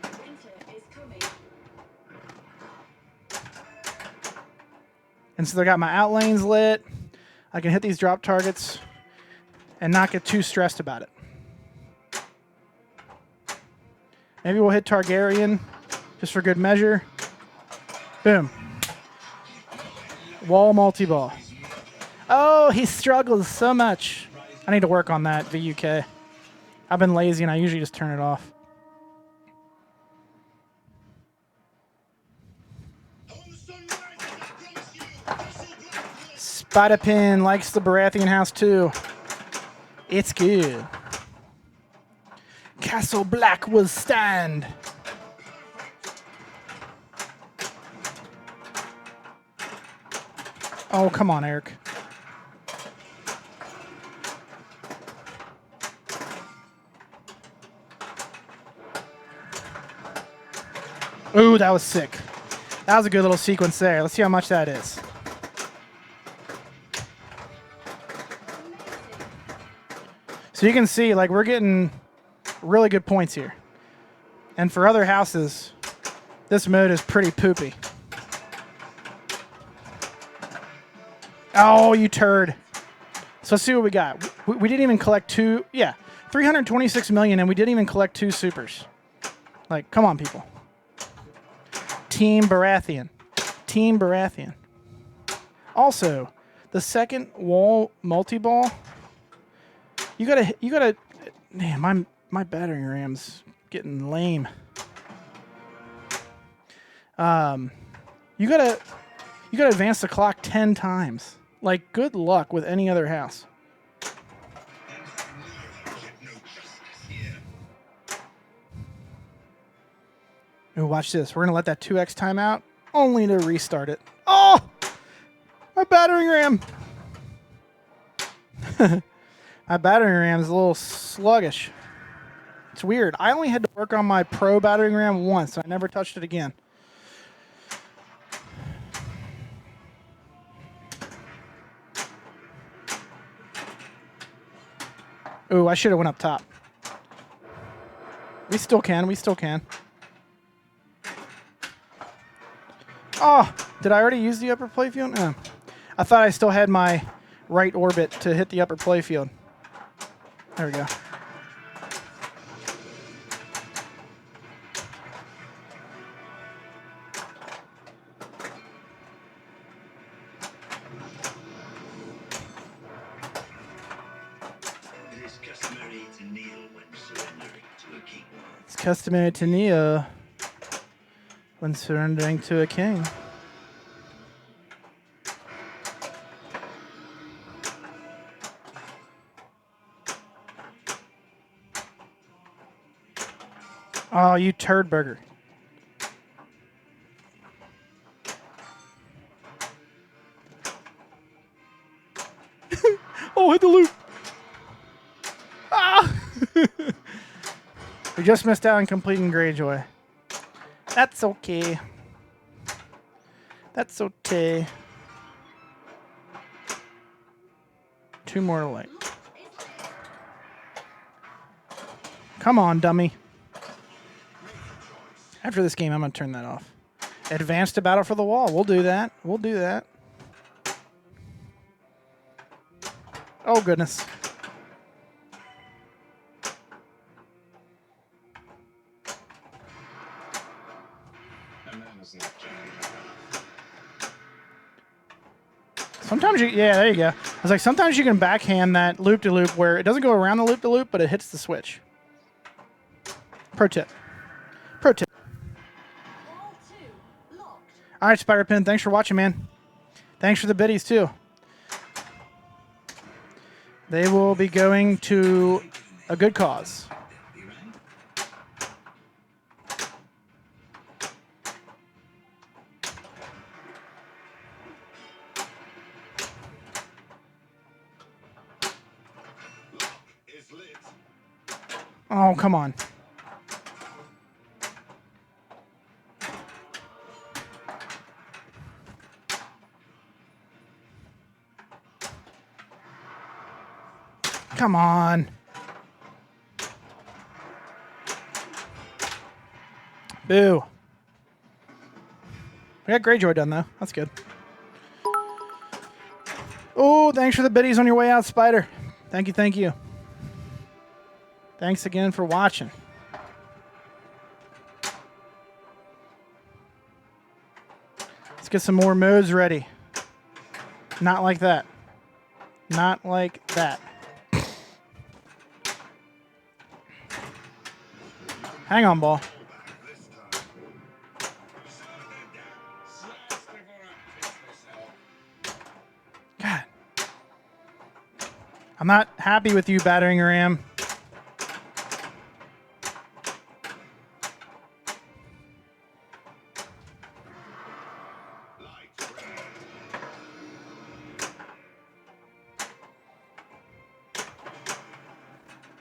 Winter is coming. And so I got my out lanes lit. I can hit these drop targets and not get too stressed about it. Maybe we'll hit Targaryen just for good measure. Boom. Wall multi-ball. Oh, he struggles so much. I need to work on that, VUK. I've been lazy and I usually just turn it off. Spider-Pin likes the Baratheon house too. It's good. Castle Black will stand. Oh, come on, Eric. Ooh, that was sick. That was a good little sequence there. Let's see how much that is. So you can see, like, we're getting really good points here. And for other houses, this mode is pretty poopy. Oh, you turd. So let's see what we got. We didn't even collect 326 million, and we didn't even collect 2 supers. Like, come on, people. Team Baratheon. Team Baratheon. Also, the second wall multi-ball, you gotta, man, my battering ram's getting lame. You gotta advance the clock 10 times. Like, good luck with any other house. Ooh, watch this. We're gonna let that 2x timeout, only to restart it. Oh, my battering ram. My battering ram is a little sluggish. It's weird. I only had to work on my pro battering ram once. I never touched it again. Ooh, I should have went up top. We still can. We still can. Oh, did I already use the upper playfield? No. I thought I still had my right orbit to hit the upper playfield. There we go. It is customary to kneel when surrendering to a king. It's customary to kneel when surrendering to a king. Oh, you turd burger. Oh, hit the loop. Ah! We just missed out on completing Greyjoy. That's okay. That's okay. 2 more to light. Come on, dummy. After this game, I'm going to turn that off. Advance to battle for the wall. We'll do that. We'll do that. Oh, goodness. Sometimes you, yeah, there you go. I was like, sometimes you can backhand that loop-de-loop where it doesn't go around the loop-de-loop, but it hits the switch. Pro tip. Pro tip. Ball 2 locked. All right, Spider-Pin, thanks for watching, man. Thanks for the biddies, too. They will be going to a good cause. Is lit. Oh, come on. Come on. Boo. We got Greyjoy done, though. That's good. Oh, thanks for the biddies on your way out, Spider. Thank you, thank you. Thanks again for watching. Let's get some more modes ready. Not like that. Not like that. Hang on, ball. This time. God. I'm not happy with you, battering ram. Light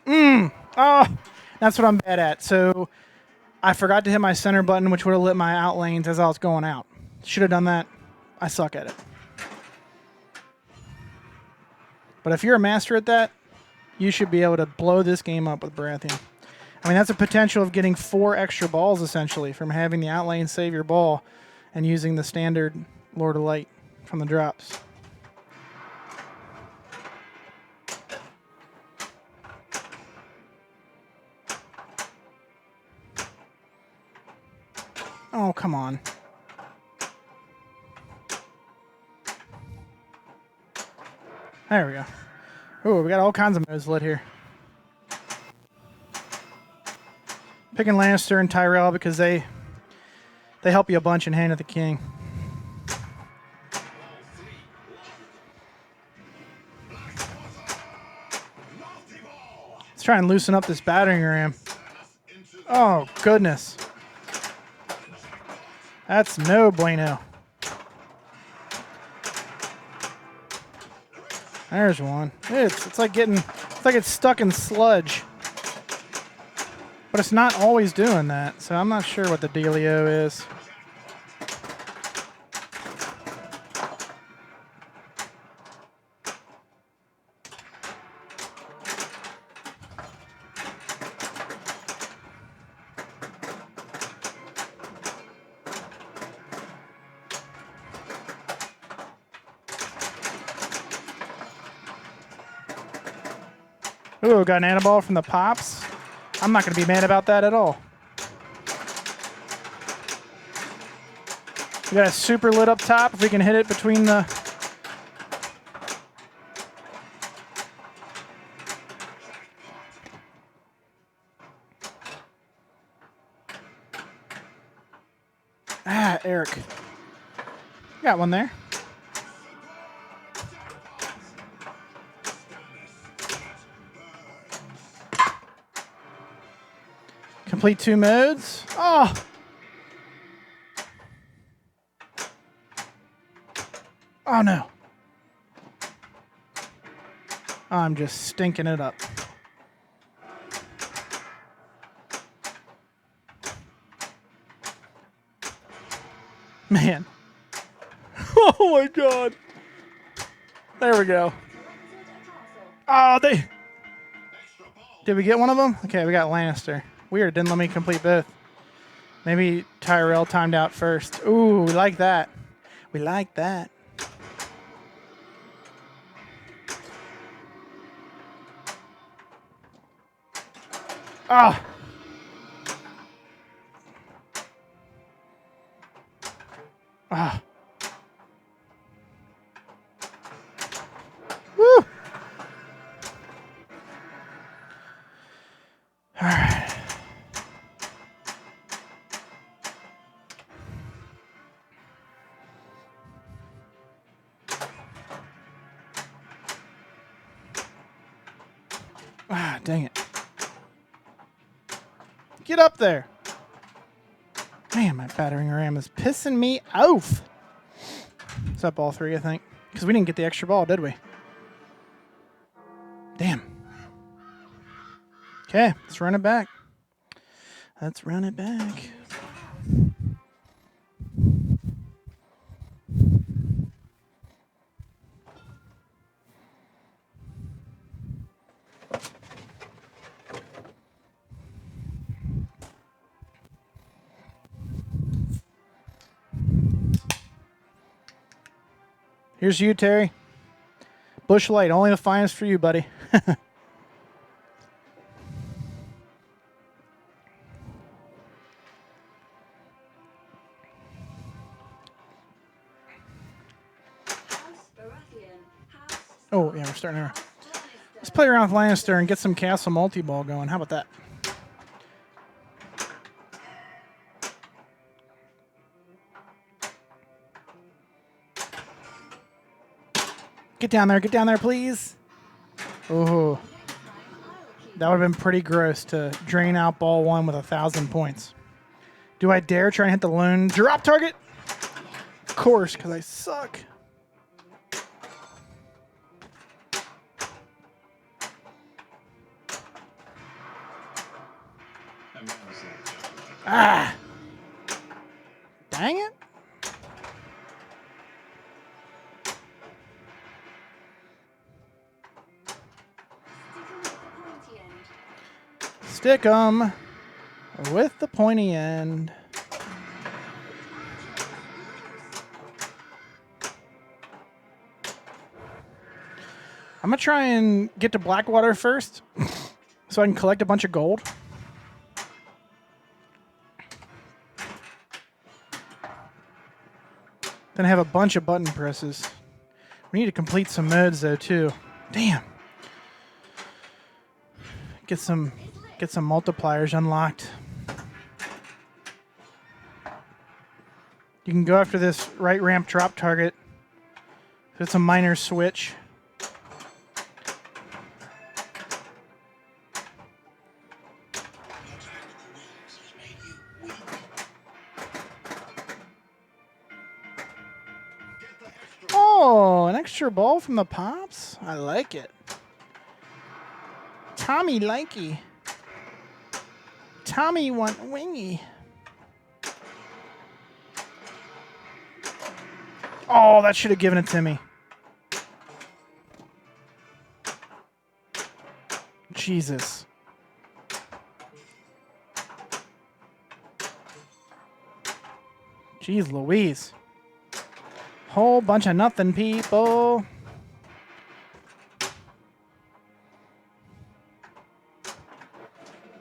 red. Oh, that's what I'm bad at. So I forgot to hit my center button, which would have lit my out lanes as I was going out. Should have done that. I suck at it. But if you're a master at that, you should be able to blow this game up with Baratheon. I mean, that's a potential of getting 4 extra balls, essentially, from having the out lane save your ball and using the standard Lord of Light from the drops. Oh, come on. There we go. Ooh, we got all kinds of modes lit here. Picking Lannister and Tyrell because they help you a bunch in Hand of the King. Multiball. Let's try and loosen up this battering ram. Oh, goodness. That's no bueno. There's one. It's like it's stuck in sludge. But it's not always doing that, so I'm not sure what the dealio is. Ooh, got an Annaball from the Pops. I'm not going to be mad about that at all. We got a super lit up top. If we can hit it between the... Ah, Eric. Got one there. Complete 2 modes. Oh! Oh no. I'm just stinking it up. Man. Oh my god. There we go. Oh, they... Did we get one of them? Okay, we got Lannister. Weird, didn't let me complete both. Maybe Tyrell timed out first. Ooh, we like that. We like that. Ah. Ah. Woo. All right. Ah, dang it. Get up there. Man, my battering ram is pissing me off. It's up all 3, I think. Because we didn't get the extra ball, did we? Damn. Okay, let's run it back. Let's run it back. Here's you, Terry. Bush Light, only the finest for you, buddy. Oh, yeah, we're starting there. Let's play around with Lannister and get some Castle Multiball going. How about that? Get down there, please. Oh, that would have been pretty gross to drain out ball 1 with 1,000 points. Do I dare try and hit the lone drop target? Of course, because I suck. Ah! Dang it. Stick 'em with the pointy end. I'm going to try and get to Blackwater first so I can collect a bunch of gold. Then I have a bunch of button presses. We need to complete some modes though too. Damn. Get some multipliers unlocked. You can go after this right ramp drop target. It's a minor switch. Oh, an extra ball from the Pops? I like it. Tommy likey. Tommy want wingy. Oh, that should have given it to me. Jesus. Jeez Louise. Whole bunch of nothing, people.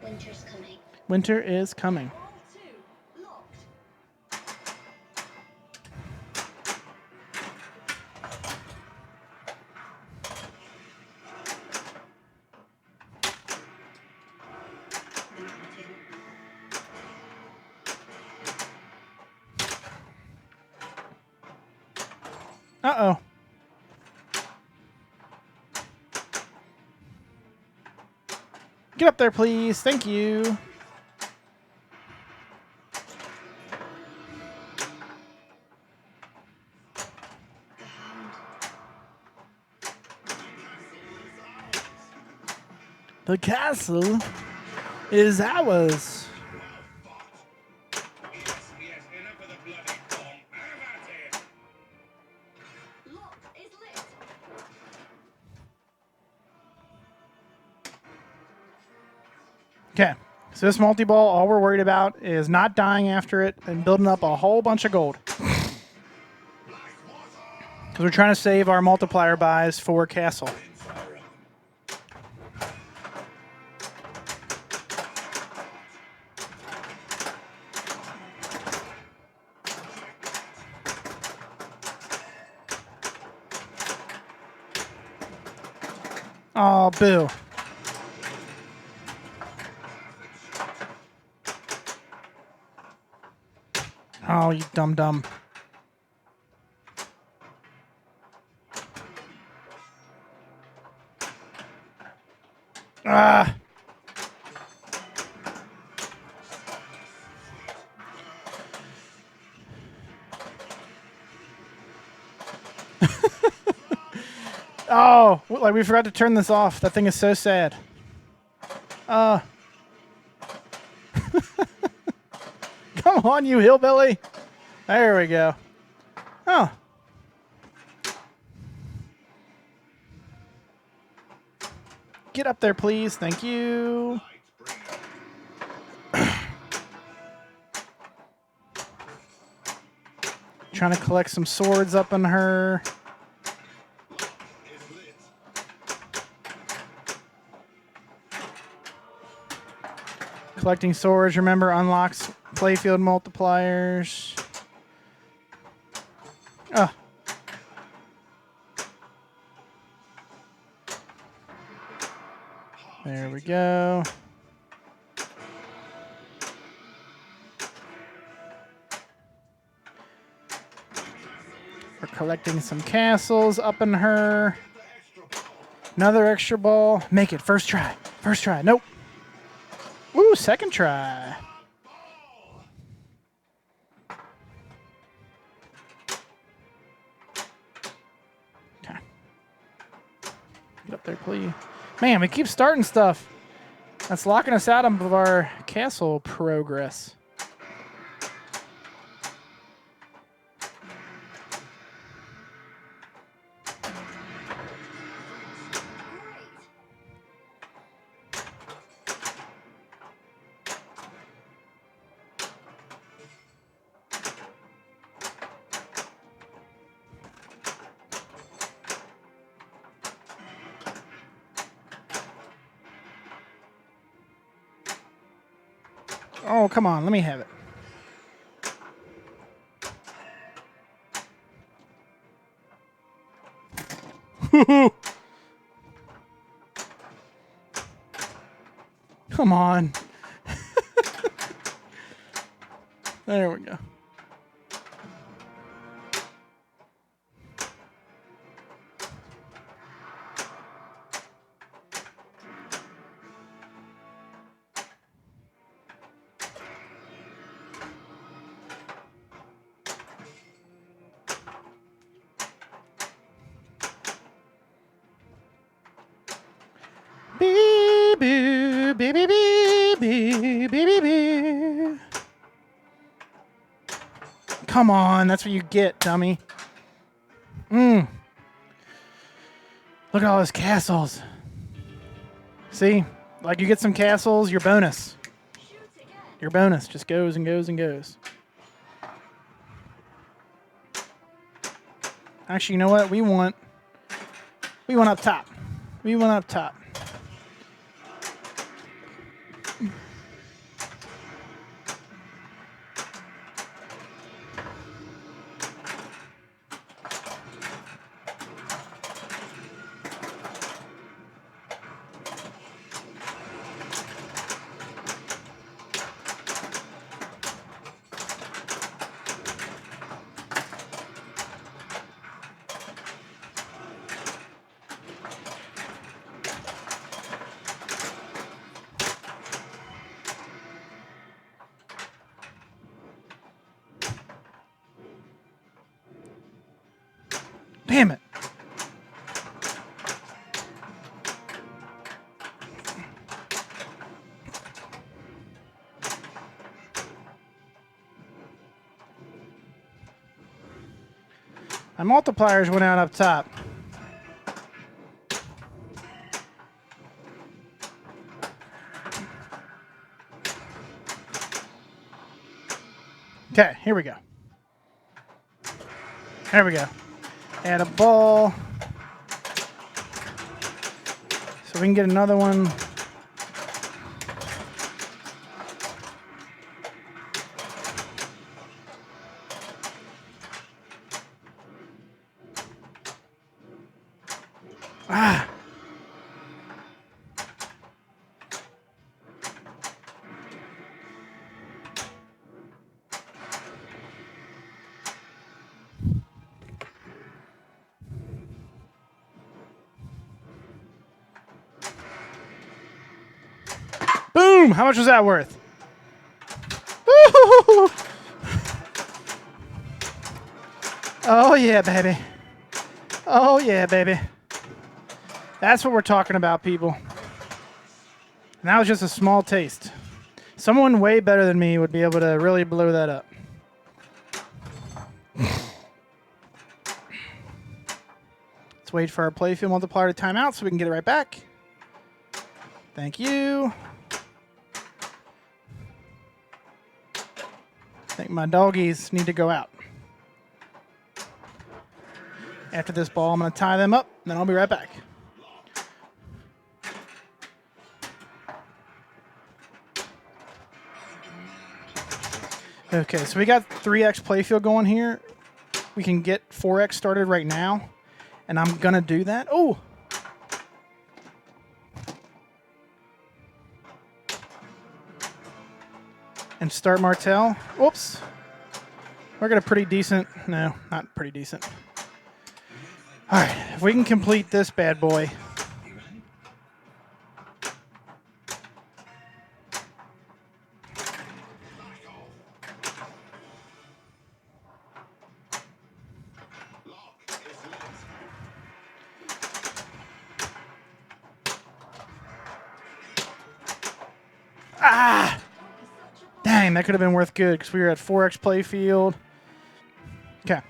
Winter's coming. Winter is coming. Ball 2 locked. Uh-oh. Get up there, please. Thank you. The castle is ours. Yes, enough of the bloody bomb. Have at it. Lock is lit. Okay, so this multi-ball, all we're worried about is not dying after it and building up a whole bunch of gold. Because we're trying to save our multiplier buys for castle. Oh, boo. Oh, you dum-dum. Ah! Oh, like we forgot to turn this off. That thing is so sad. Come on, you hillbilly. There we go. Oh. Get up there, please. Thank you. Trying to collect some swords up in her. Is lit. Collecting swords, remember, unlocks Playfield multipliers. Oh. There we go. We're collecting some castles up in her. Another extra ball. Make it. First try. First try. Nope. Ooh, second try. Okay. Get up there, please. Man, we keep starting stuff. That's locking us out of our castle progress. Oh, come on. Let me have it. Come on. There we go. Bee boo, bee bee bee bee bee bee bee. Come on, that's what you get, dummy. Look at all those castles. See? Like you get some castles, your bonus. Shoot again. Your bonus just goes and goes and goes. Actually, you know what? We want up top. We want up top. My multipliers went out up top. Okay, here we go. There we go. Add a ball. So we can get another one. Ah. Boom! How much was that worth? Woo-hoo-hoo-hoo. Oh yeah, baby. Oh yeah, baby. That's what we're talking about, people. And that was just a small taste. Someone way better than me would be able to really blow that up. Let's wait for our Playfield multiplier to time out so we can get it right back. Thank you. I think my doggies need to go out. After this ball, I'm going to tie them up, and then I'll be right back. Okay, so we got 3x Playfield going here. We can get 4x started right now, and I'm going to do that. Oh! And start Martell. Whoops. We're going to pretty decent. No, not pretty decent. All right, if we can complete this bad boy. Ah! Dang, that could have been worth good because we were at 4x Playfield. Okay.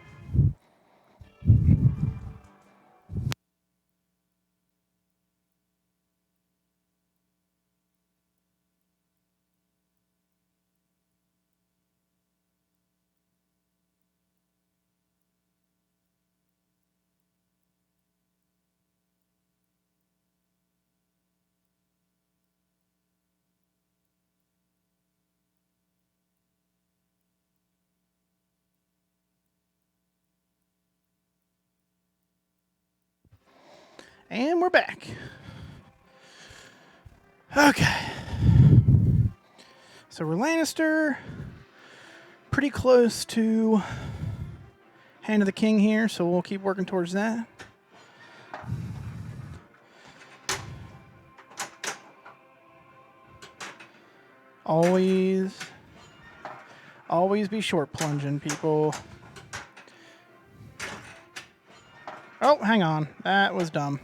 And we're back. Okay. So we're Lannister. Pretty close to Hand of the King here, so we'll keep working towards that. Always be short plunging, people. Oh, hang on. That was dumb.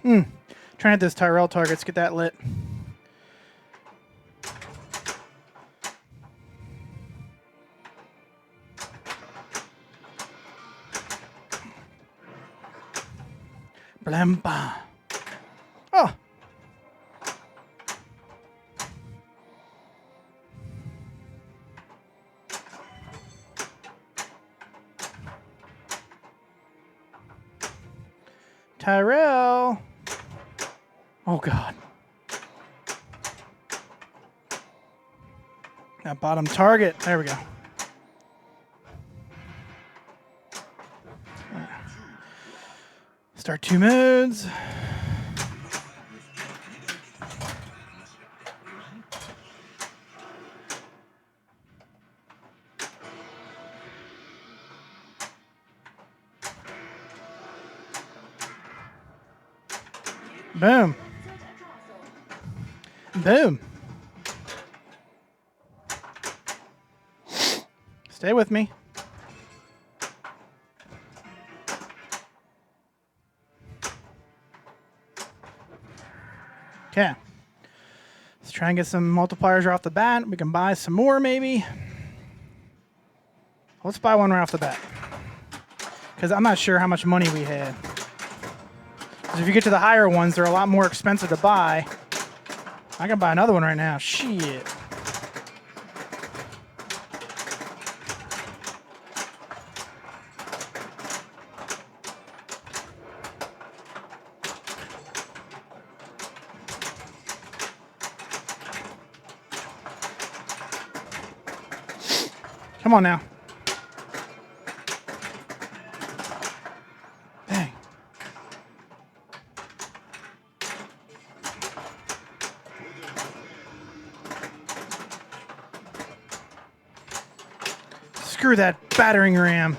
Trying to hit those Tyrell targets, get that lit. Blampa. Oh. Tyrell. Oh, God. That bottom target. There we go. Start 2 modes. Boom. Boom. Stay with me. Okay. Let's try and get some multipliers right off the bat. We can buy some more maybe. Let's buy one right off the bat. Because I'm not sure how much money we had. Because if you get to the higher ones, they're a lot more expensive to buy. I can buy another one right now. Shit. Come on now. Dang. Screw that battering ram.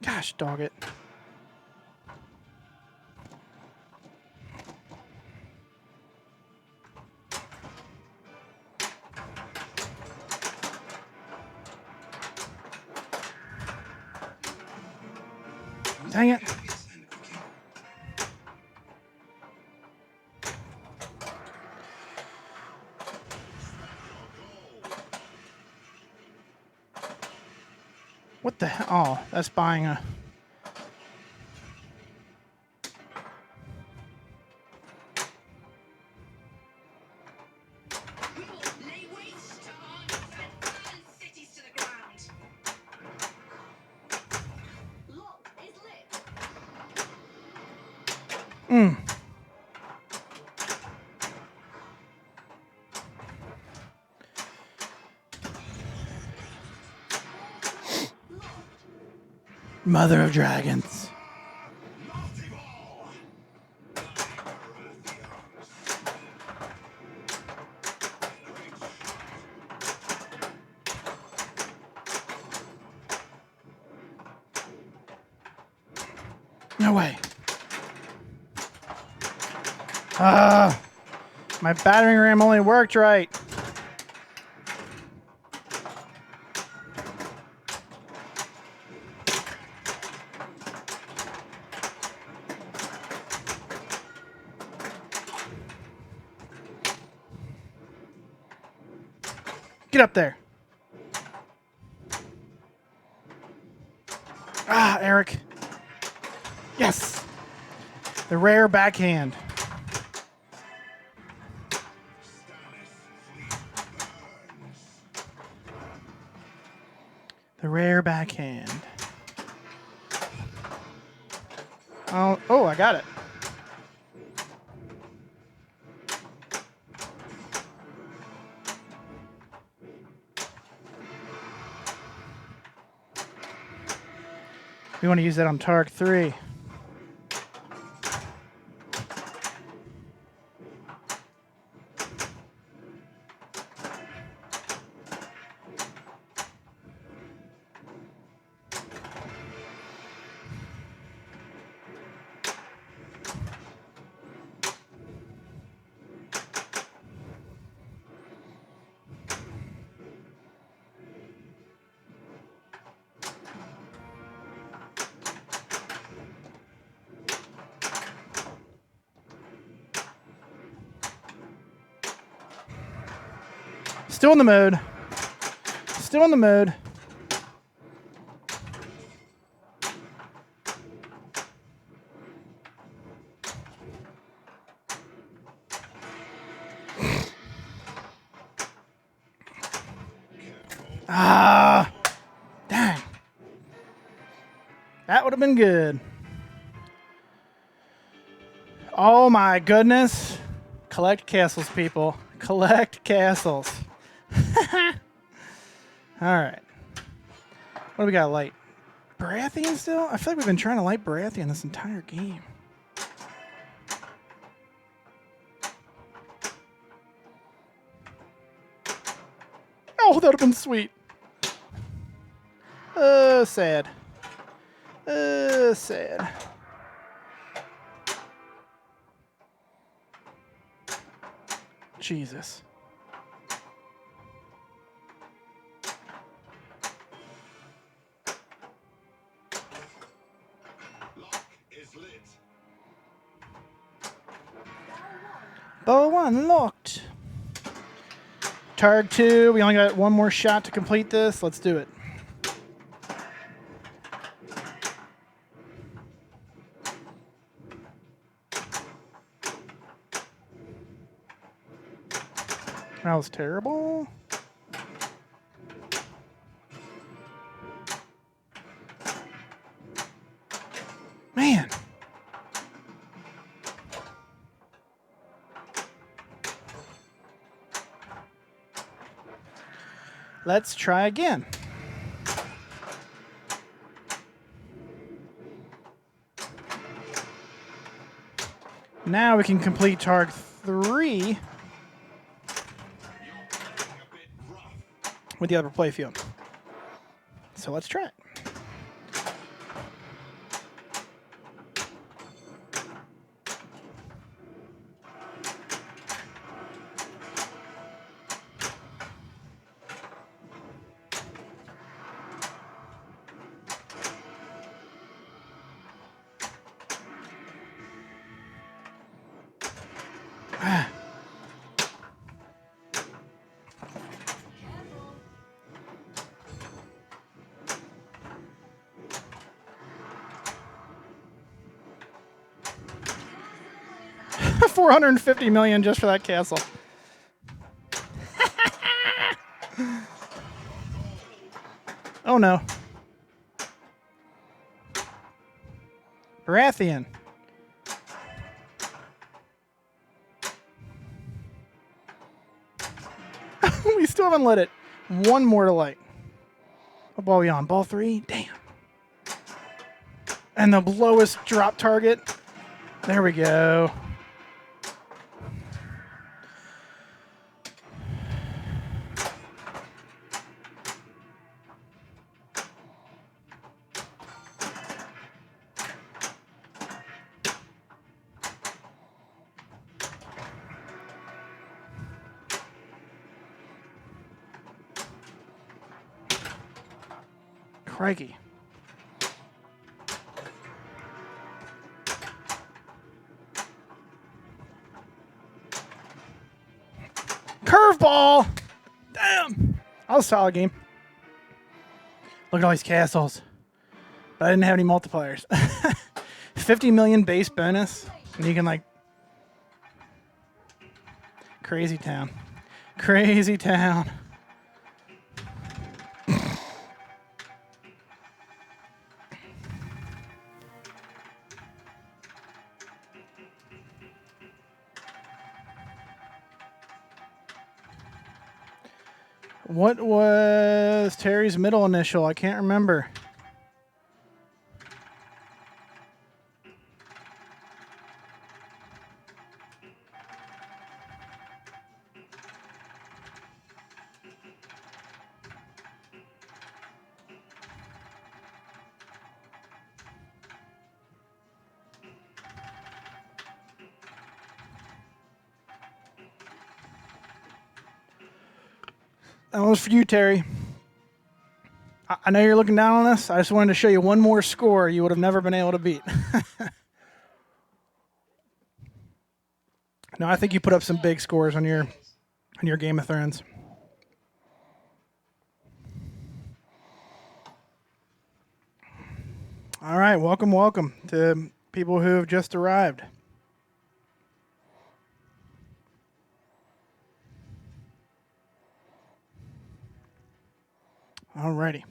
Gosh, dog it. Dang it. What the hell? Oh, that's buying a... We will lay waste to armies and burn cities to the ground. Lock is lit. Mother of Dragons. Multiball. No way. My battering ram only worked right. Get up there. Ah, Eric. Yes. The rare backhand. The rare backhand. Oh, I got it. We want to use that on Targ 3. Still in the mood. Still in the mood. Ah, dang. That would have been good. Oh my goodness. Collect castles, people. Collect castles. All right. What do we got? Light Baratheon still? I feel like we've been trying to light Baratheon this entire game. Oh, that would have been sweet. Sad. Sad. Jesus. Lock is lit. Bow unlocked. Targ 2. We only got one more shot to complete this. Let's do it. That was terrible. Man. Let's try again. Now we can complete Targ 3 with the other playfield. So let's try it. $450 million just for that castle. Oh no. Baratheon. We still haven't lit it. One more to light. What ball are we on? Ball 3? Damn. And the lowest drop target. There we go. Crikey. Curveball! Damn! That was a solid game. Look at all these castles. But I didn't have any multipliers. 50 million base bonus. And you can like... Crazy town. Crazy town. What was Terry's middle initial? I can't remember. That was for you, Terry. I know you're looking down on us. I just wanted to show you one more score you would have never been able to beat. No, I think you put up some big scores on your Game of Thrones. All right, welcome to people who have just arrived. Alrighty.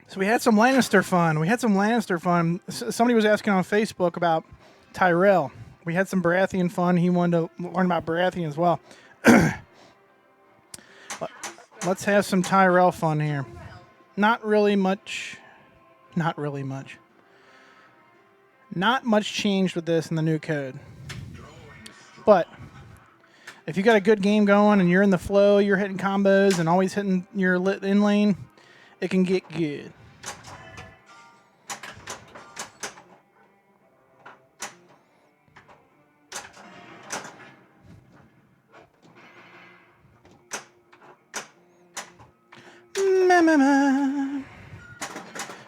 So we had some Lannister fun. Somebody was asking on Facebook about Tyrell. We had some Baratheon fun. He wanted to learn about Baratheon as well. Let's have some Tyrell fun here. Not really much changed with this in the new code. But if you got a good game going and you're in the flow, you're hitting combos and always hitting your lit in lane, it can get good.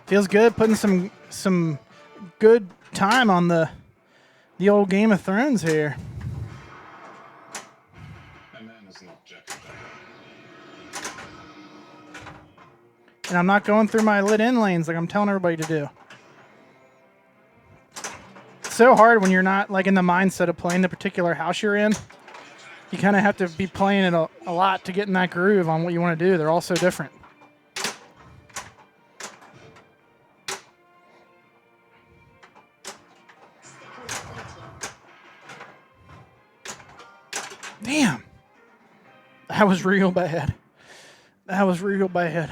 Feels good putting some good time on the The old Game of Thrones here. A man is not Jack. And I'm not going through my lit in lanes like I'm telling everybody to do. It's so hard when you're not like in the mindset of playing the particular house you're in. You kind of have to be playing it a lot to get in that groove on what you want to do. They're all so different. Damn. That was real bad. That was real bad.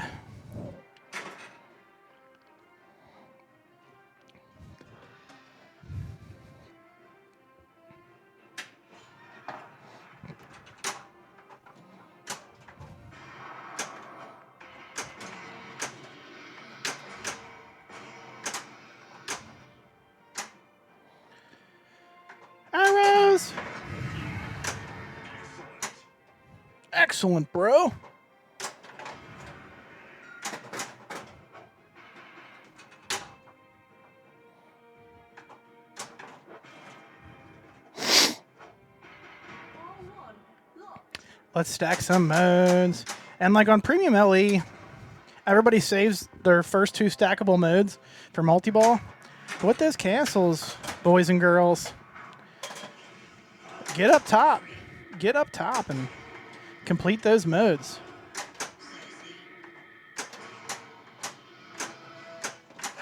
Arrows. Excellent, bro. Let's stack some modes. And like on Premium LE, everybody saves their first 2 stackable modes for multi-ball. But with those castles, boys and girls, get up top. Get up top and complete those modes.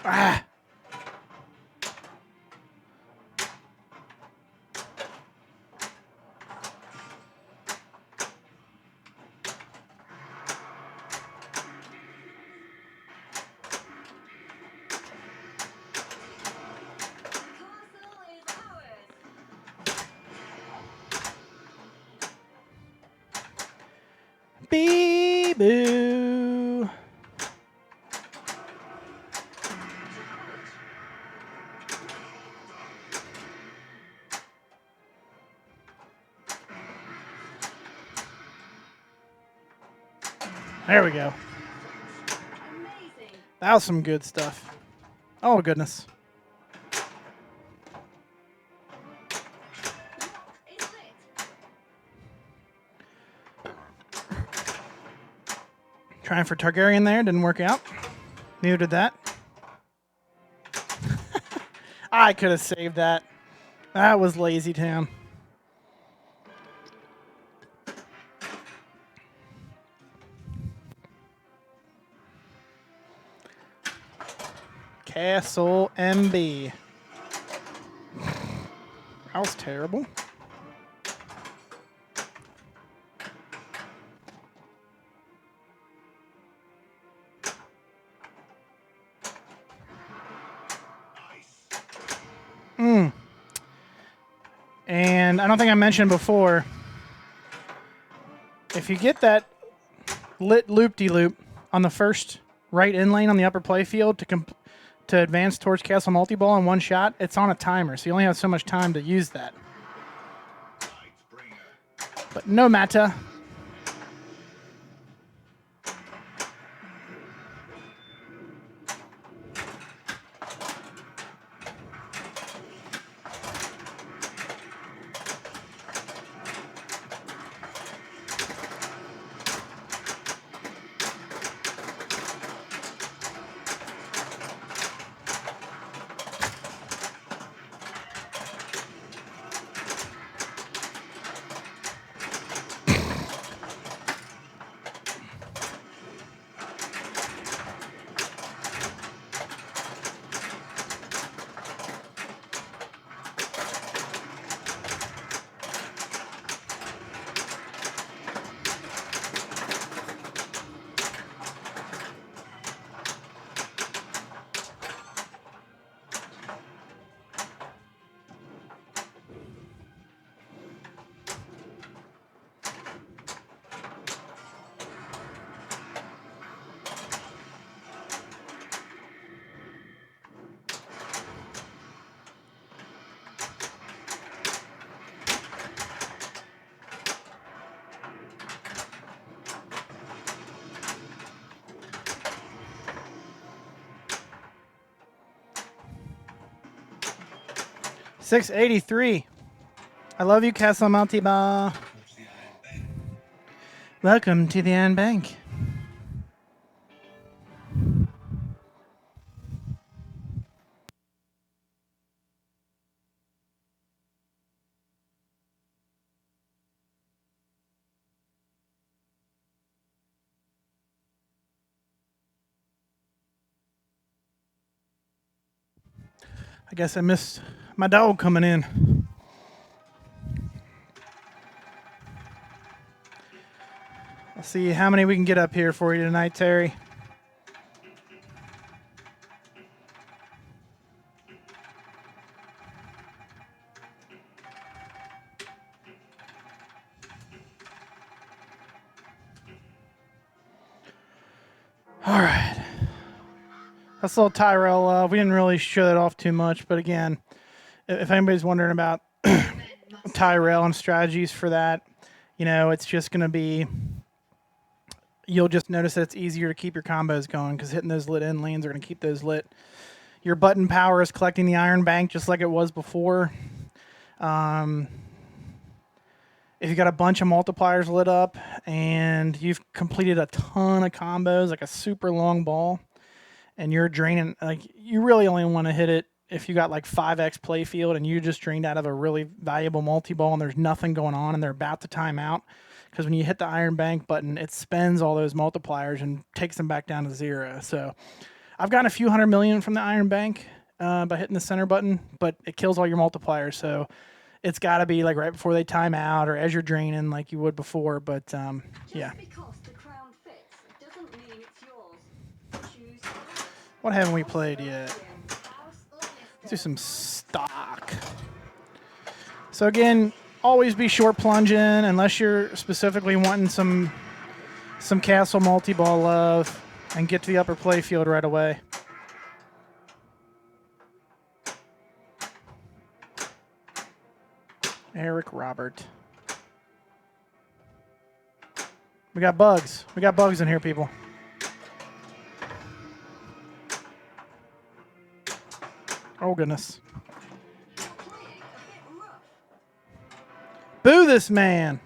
Ah. Castle is ours. Bee-boo. There we go. Amazing. That was some good stuff. Oh, goodness. Lock is lit. Trying for Targaryen there. Didn't work out. Neither did that. I could have saved that. That was lazy town. Castle MB. That was terrible. And I don't think I mentioned before, if you get that lit loop-de-loop on the first right in lane on the upper playfield to advance towards Castle Multiball in one shot, it's on a timer, so you only have so much time to use that. But no matter. 683. I love you, Castle Multiball. Welcome to the Iron Bank. I guess I missed my dog coming in. Let's see how many we can get up here for you tonight, Terry. All right. That's a little Tyrell love. We didn't really show that off too much, but again, if anybody's wondering about Tyrell and strategies for that, you know, it's just going to be, you'll just notice that it's easier to keep your combos going because hitting those lit end lanes are going to keep those lit. Your button power is collecting the Iron Bank just like it was before. If you got a bunch of multipliers lit up and you've completed a ton of combos, like a super long ball, and you're draining, like you really only want to hit it if you got like 5x Playfield and you just drained out of a really valuable multi-ball and there's nothing going on and they're about to time out. Because when you hit the Iron Bank button, it spends all those multipliers and takes them back down to 0. So I've gotten a few 100 million from the Iron Bank by hitting the center button, but it kills all your multipliers. So it's got to be like right before they time out or as you're draining like you would before. But yeah. Just because the crown fits doesn't mean it's yours. Choose What haven't we played yet? house or Let's do some stock. So again, always be short plunging unless you're specifically wanting some castle multi-ball love and get to the upper playfield right away. Eric Robert. We got bugs. We got bugs in here, people. Oh, goodness. playing a bit rough. Boo this man.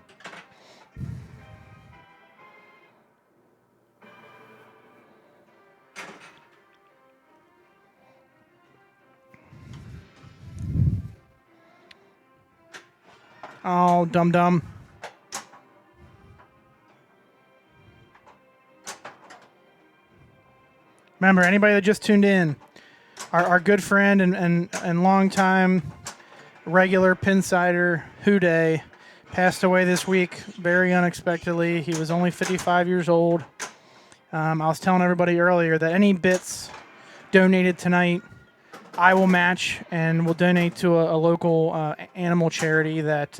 Oh, dum-dum. Remember, anybody that just tuned in, our good friend and longtime regular Pinsider, Houday, passed away this week very unexpectedly. He was only 55 years old. I was telling everybody earlier that any bits donated tonight, I will match and will donate to a local animal charity that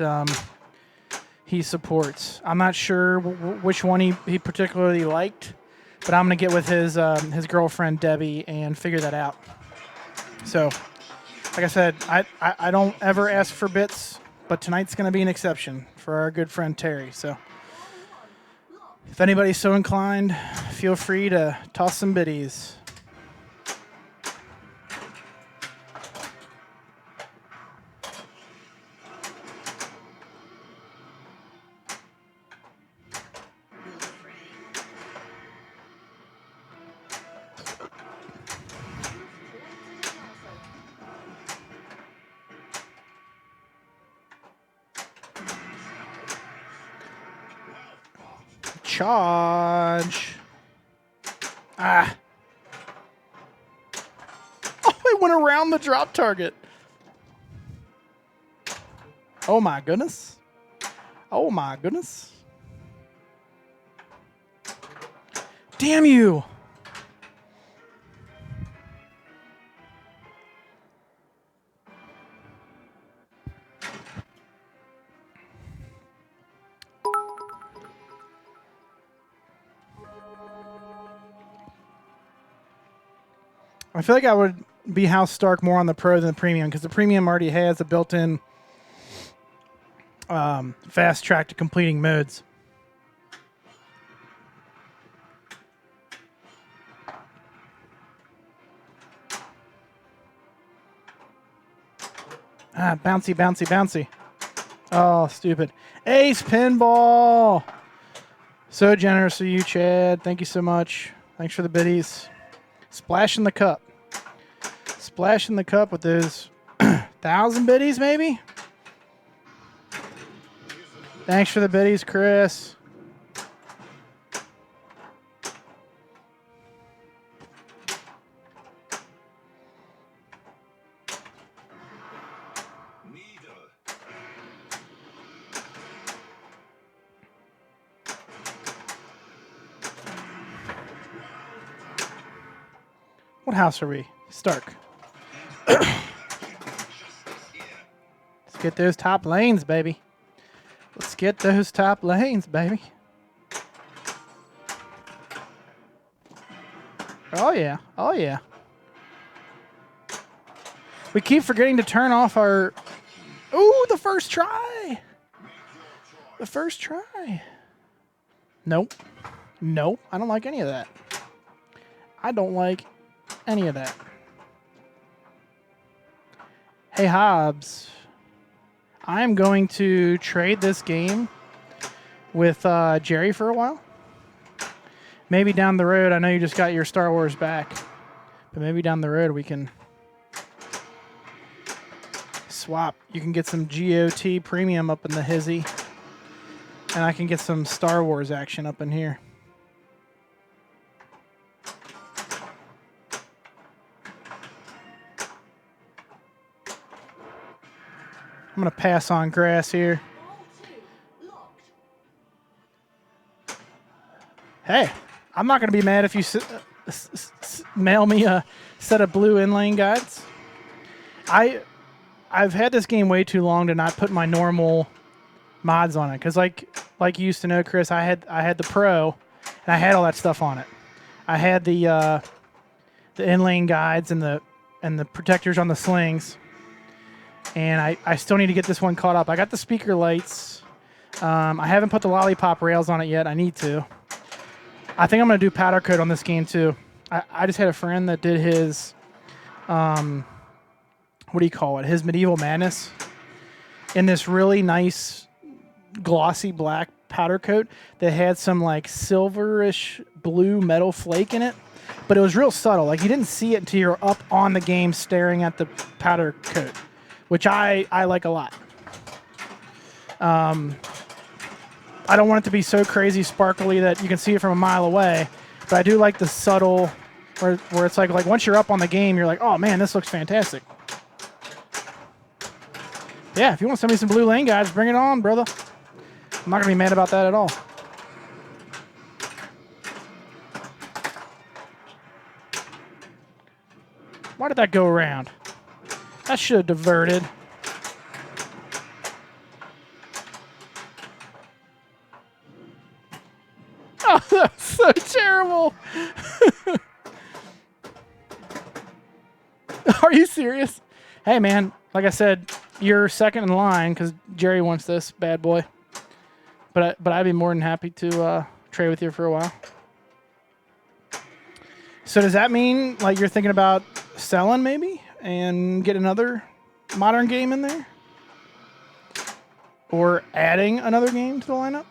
he supports. I'm not sure which one he particularly liked, but I'm going to get with his girlfriend, Debbie, and figure that out. So, like I said, I don't ever ask for bits, but tonight's going to be an exception for our good friend Terry. So, if anybody's so inclined, feel free to toss some biddies. Charge. Ah. Oh, it went around the drop target. Oh my goodness. Oh my goodness. Damn you. I feel like I would be House Stark more on the Pro than the Premium because the Premium already has a built-in fast track to completing modes. Ah, bouncy, bouncy, bouncy. Oh, stupid. Ace Pinball! So generous of you, Chad. Thank you so much. Thanks for the biddies. Splash in the cup. Splash in the cup with those 1,000 biddies, maybe? Thanks for the biddies, Chris. What house are we? Stark. Let's get those top lanes, baby. Let's get those top lanes, baby. Oh, yeah. Oh, yeah. We keep forgetting to turn off our... Ooh, the first try. The first try. Nope. Nope. I don't like any of that. I don't like any of that. Hey, Hobbs. I'm going to trade this game with Jerry for a while. Maybe down the road, I know you just got your Star Wars back, but maybe down the road we can swap. You can get some GOT premium up in the hizzy, and I can get some Star Wars action up in here. I'm going to pass on grass here. Hey, I'm not going to be mad if you mail me a set of blue inlane guides. I've had this game way too long to not put my normal mods on it, because like you used to know, Chris, I had the Pro, and I had all that stuff on it. I had the inlane guides and the protectors on the slings, and I still need to get this one caught up. I got the speaker lights. I haven't put the lollipop rails on it yet. I need to. I think I'm going to do powder coat on this game too. I just had a friend that did his, what do you call it? His Medieval Madness in this really nice glossy black powder coat that had some like silverish blue metal flake in it, but it was real subtle. Like you didn't see it until you're up on the game staring at the powder coat, which I like a lot. I don't want it to be so crazy sparkly that you can see it from a mile away, but I do like the subtle where it's like once you're up on the game, you're like, oh man, this looks fantastic. Yeah, if you want to send me some blue lane guides, bring it on, brother. I'm not going to be mad about that at all. Why did that go around? That should have diverted. Oh, that's so terrible. Are you serious? Hey, man, like I said, you're second in line because Jerry wants this bad boy. But I'd be more than happy to trade with you for a while. So does that mean like you're thinking about selling maybe and get another modern game in there? Or adding another game to the lineup?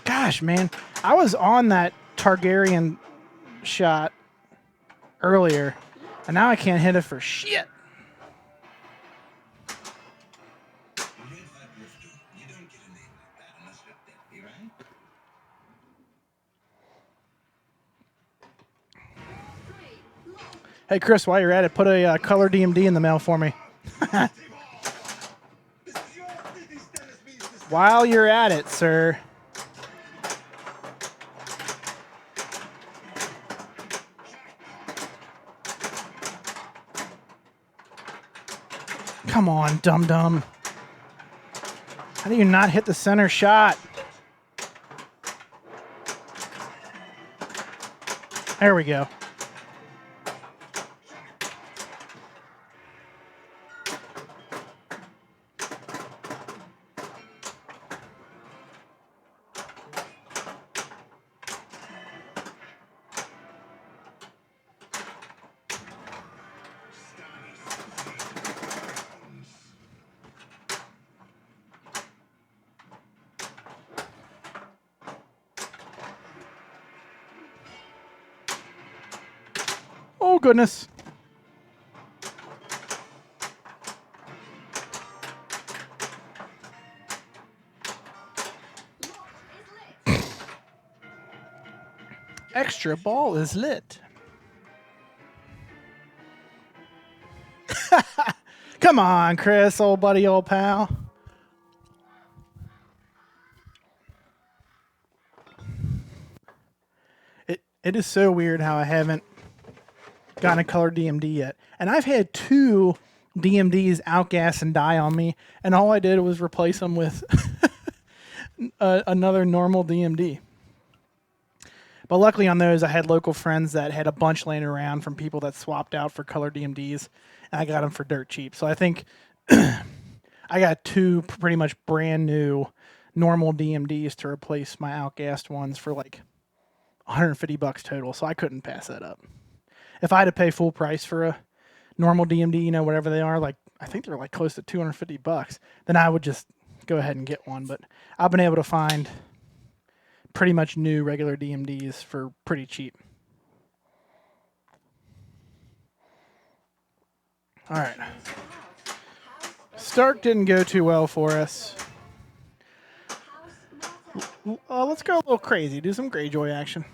Gosh, man, I was on that Targaryen shot earlier, and now I can't hit it for shit. Hey, Chris, while you're at it, put a color DMD in the mail for me. While you're at it, sir. Come on, dum-dum. How do you not hit the center shot? There we go. Oh, goodness. Extra ball is lit. Come on, Chris, old buddy, old pal. It is so weird how I haven't gotten a color DMD yet. And I've had 2 DMDs outgas and die on me, and all I did was replace them with another normal DMD. But luckily on those, I had local friends that had a bunch laying around from people that swapped out for color DMDs, and I got them for dirt cheap. So I think I got 2 pretty much brand new normal DMDs to replace my outgassed ones for like $150 total. So I couldn't pass that up. If I had to pay full price for a normal DMD, you know, whatever they are, like I think they're like close to $250, then I would just go ahead and get one. But I've been able to find pretty much new regular DMDs for pretty cheap. All right. Start didn't go too well for us. Let's go a little crazy. Do some Greyjoy action.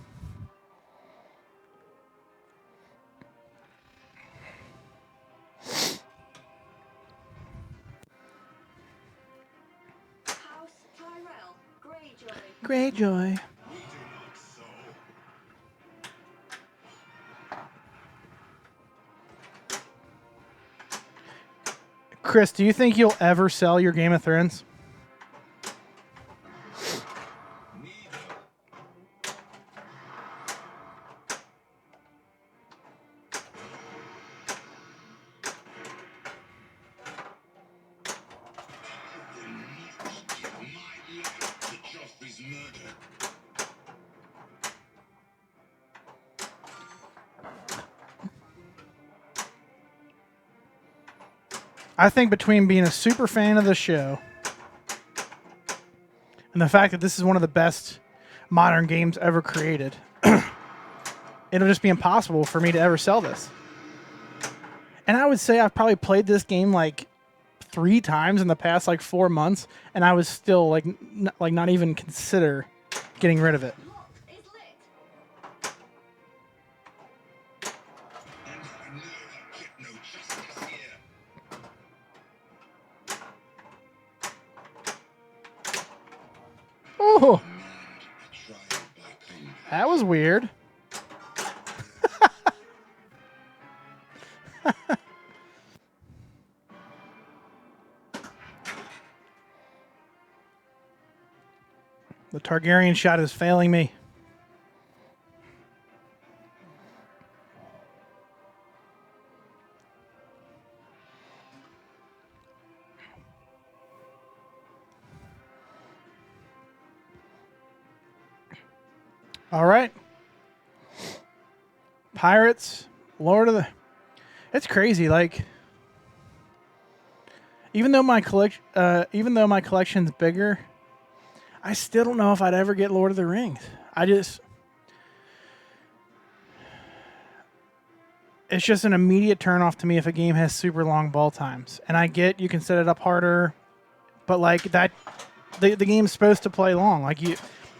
Greyjoy. Chris, do you think you'll ever sell your Game of Thrones? I think between being a super fan of the show and the fact that this is one of the best modern games ever created, it'll just be impossible for me to ever sell this. And I would say I've probably played this game like 3 times in the past like 4 months, and I was still like not even consider getting rid of it. Oh, that was weird. The Targaryen shot is failing me. All right. Pirates, Lord of the... It's crazy, like even though my collection's bigger, I still don't know if I'd ever get Lord of the Rings. It's just an immediate turnoff to me if a game has super long ball times. And I get you can set it up harder, but like that, the game's supposed to play long. Like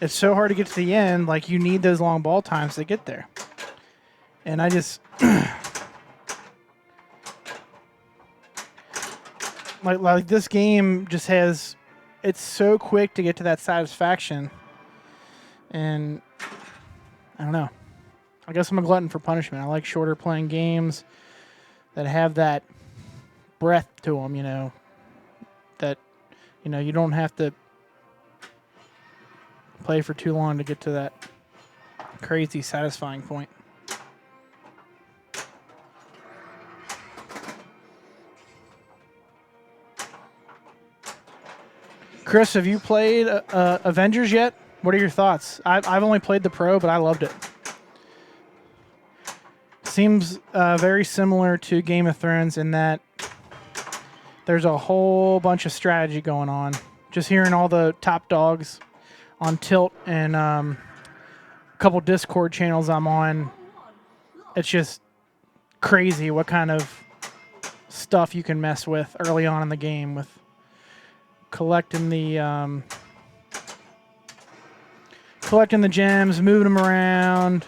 it's so hard to get to the end. Like you need those long ball times to get there. And I just like this game just has. It's so quick to get to that satisfaction, and I don't know. I guess I'm a glutton for punishment. I like shorter playing games that have that breadth to them, you know, that, you know, you don't have to play for too long to get to that crazy satisfying point. Chris, have you played Avengers yet? What are your thoughts? I've only played the Pro, but I loved it. Seems very similar to Game of Thrones in that there's a whole bunch of strategy going on. Just hearing all the top dogs on Tilt and a couple Discord channels I'm on, it's just crazy what kind of stuff you can mess with early on in the game with collecting the gems, moving them around,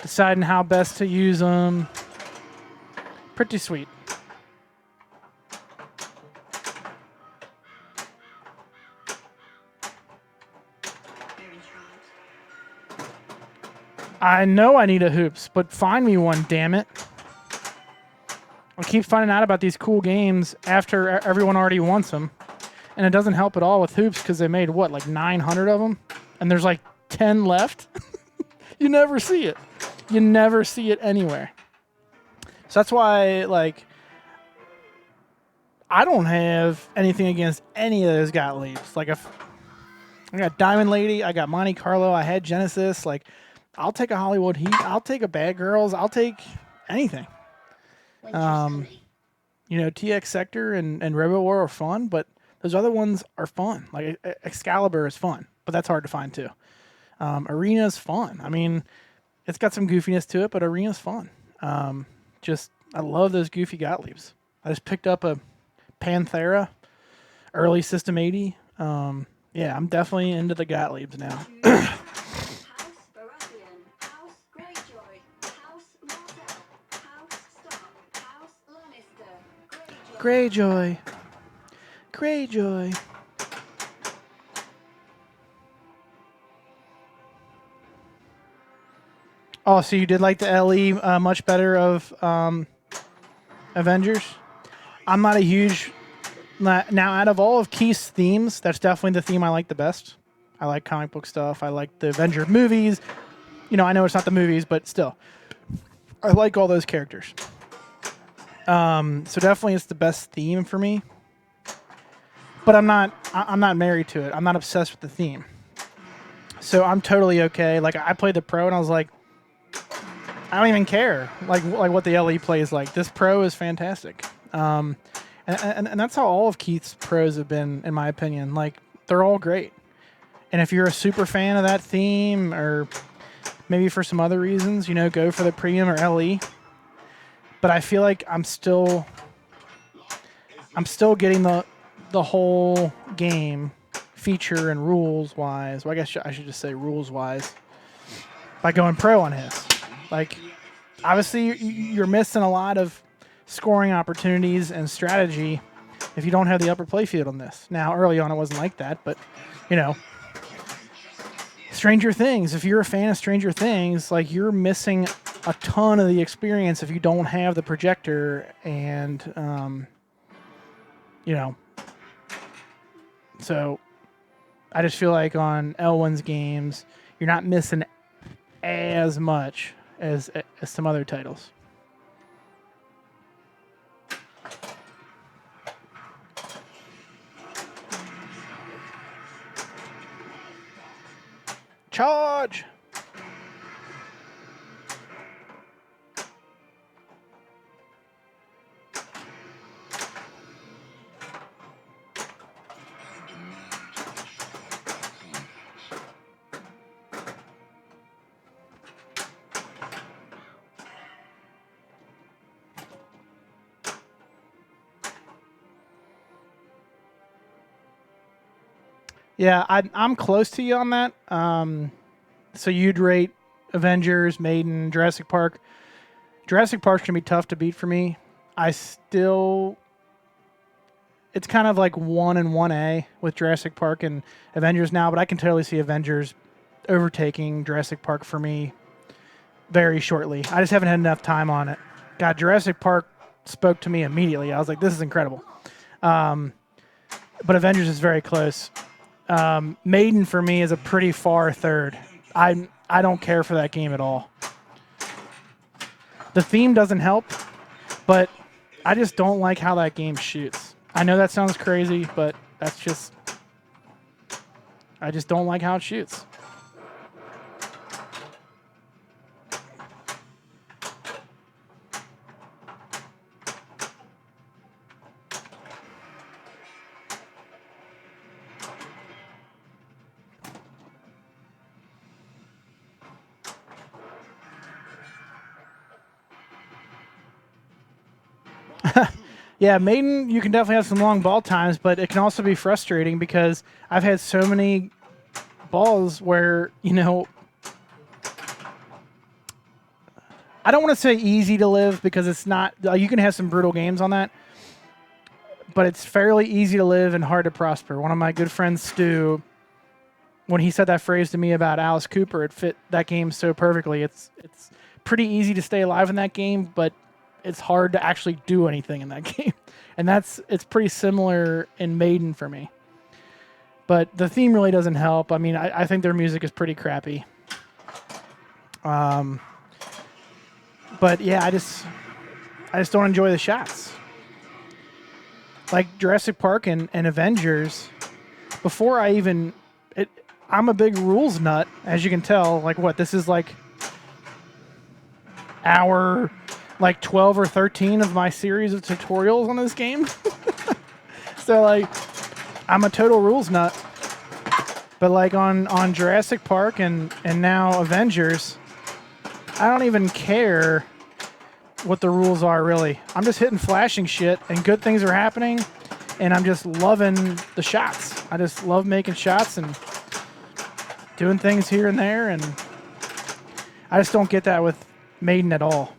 deciding how best to use them. Pretty sweet. I know I need a hoops, but find me one, damn it. I keep finding out about these cool games after everyone already wants them. And it doesn't help at all with hoops because they made, what, like 900 of them? And there's like 10 left? You never see it. You never see it anywhere. So that's why, like, I don't have anything against any of those Gottliebs. Like, if I got Diamond Lady, I got Monte Carlo, I had Genesis. Like, I'll take a Hollywood Heat. I'll take a Bad Girls. I'll take anything. You know, TX Sector and Robo War are fun, but those other ones are fun. Like Excalibur is fun, but that's hard to find too. Arena's fun. I mean, it's got some goofiness to it, but Arena's fun. I love those goofy Gottliebs. I just picked up a Panthera, early System 80. Yeah, I'm definitely into the Gottliebs now. House Baratheon, House Greyjoy, House Martell, House Stark, House Lannister, Greyjoy. Greyjoy. Oh, so you did like the LE much better of Avengers? I'm not a huge... Now, out of all of Keith's themes, that's definitely the theme I like the best. I like comic book stuff. I like the Avenger movies. You know, I know it's not the movies, but still. I like all those characters. So definitely it's the best theme for me. But I'm not married to it. I'm not obsessed with the theme. So I'm totally okay. Like, I played the Pro and I was like, I don't even care like what the LE plays like. This Pro is fantastic. And that's how all of Keith's Pros have been, in my opinion. Like, they're all great. And if you're a super fan of that theme, or maybe for some other reasons, you know, go for the Premium or LE. But I feel like I'm still getting the whole game feature and rules wise. Well, I guess I should just say rules wise by going Pro on his. Like, obviously, you're missing a lot of scoring opportunities and strategy if you don't have the upper playfield on this. Now, early on, it wasn't like that, but, you know, Stranger Things, if you're a fan of Stranger Things, like, you're missing a ton of the experience if you don't have the projector and, you know. So, I just feel like on Elwyn's games, you're not missing as much as some other titles. Charge! Yeah, I'm close to you on that. So you'd rate Avengers, Maiden, Jurassic Park. Jurassic Park's going to be tough to beat for me. It's kind of like 1 and 1A with Jurassic Park and Avengers now, but I can totally see Avengers overtaking Jurassic Park for me very shortly. I just haven't had enough time on it. God, Jurassic Park spoke to me immediately. I was like, this is incredible. But Avengers is very close. Maiden for me is a pretty far third. I don't care for that game at all. The theme doesn't help, but I just don't like how that game shoots. I know that sounds crazy, but that's just I just don't like how it shoots. Yeah, Maiden, you can definitely have some long ball times, but it can also be frustrating because I've had so many balls where, you know, I don't want to say easy to live because it's not, you can have some brutal games on that, but it's fairly easy to live and hard to prosper. One of my good friends, Stu, when he said that phrase to me about Alice Cooper, it fit that game so perfectly. It's pretty easy to stay alive in that game, but it's hard to actually do anything in that game. And it's pretty similar in Maiden for me. But the theme really doesn't help. I mean, I think their music is pretty crappy. But yeah, I just don't enjoy the shots. Like Jurassic Park and Avengers, before I even... I'm a big rules nut, as you can tell. Like what, this is like hour... like 12 or 13 of my series of tutorials on this game. So like I'm a total rules nut. But like on Jurassic Park and now Avengers, I don't even care what the rules are really. I'm just hitting flashing shit and good things are happening and I'm just loving the shots. I just love making shots and doing things here and there, and I just don't get that with Maiden at all.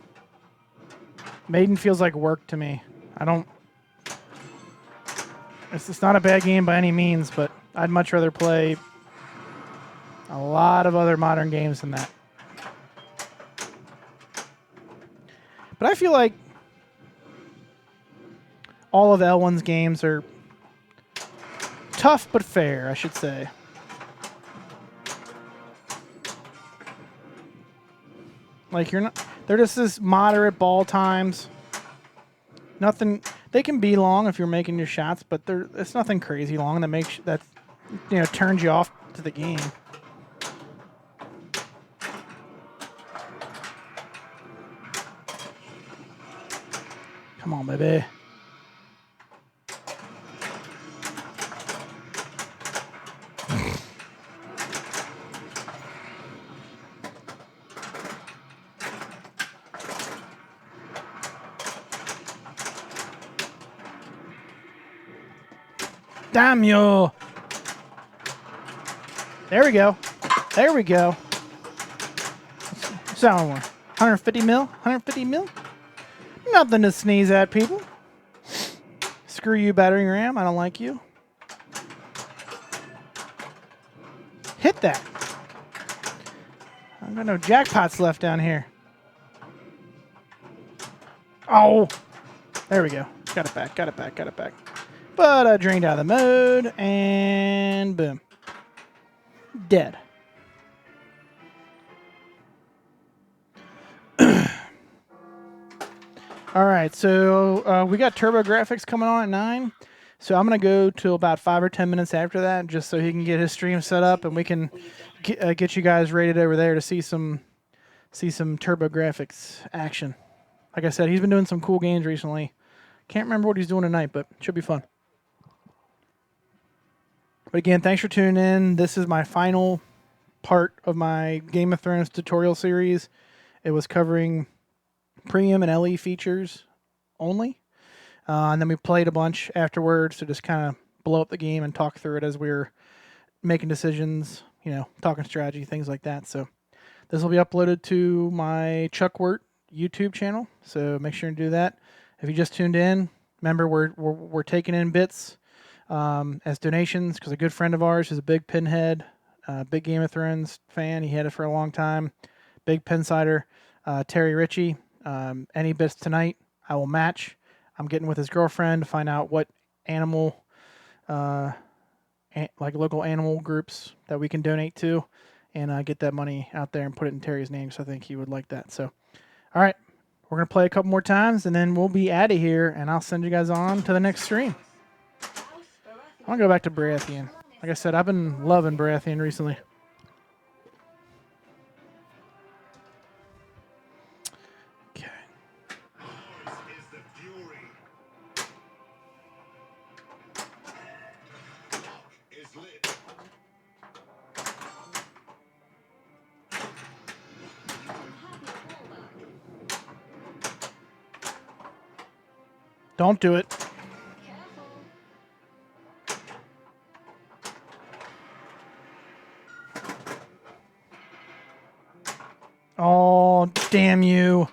Maiden feels like work to me. It's not a bad game by any means, but I'd much rather play a lot of other modern games than that. But I feel like all of L1's games are tough but fair, I should say. Like they're just this moderate ball times. Nothing. They can be long if you're making your shots, but it's nothing crazy long that makes turns you off to the game. Come on, baby. Damn you! There we go. There we go. So, 150 mil? 150 mil? Nothing to sneeze at, people. Screw you, battering ram. I don't like you. Hit that. I've got no jackpots left down here. Oh! There we go. Got it back, got it back, got it back. But I drained out of the mode, and boom. Dead. All right, so we got Turbo Graphics coming on at 9. So I'm going to go to about 5 or 10 minutes after that, just so he can get his stream set up, and we can get you guys rated over there to see some Turbo Graphics action. Like I said, he's been doing some cool games recently. Can't remember what he's doing tonight, but it should be fun. But again, thanks for tuning in. This is my final part of my Game of Thrones tutorial series. It was covering premium and LE features only. And then we played a bunch afterwards to just kind of blow up the game and talk through it as we were making decisions, talking strategy, things like that. So this will be uploaded to my Chuck Wirt YouTube channel. So make sure and do that. If you just tuned in, remember we're taking in bits as donations because a good friend of ours is a big Pinhead, big Game of Thrones fan. He had it for a long time. Big Pinsider, Terry Ritchie. Any bits tonight, I will match. I'm getting with his girlfriend to find out what animal, like local animal groups that we can donate to, and get that money out there and put it in Terry's name. So I think he would like that. So, all right, we're gonna play a couple more times, and then we'll be out of here, and I'll send you guys on to the next stream. I'll go back to Baratheon. Like I said, I've been loving Baratheon recently. Okay. Ours is the fury. Lock is lit. Don't do it. Careful. Oh, damn you.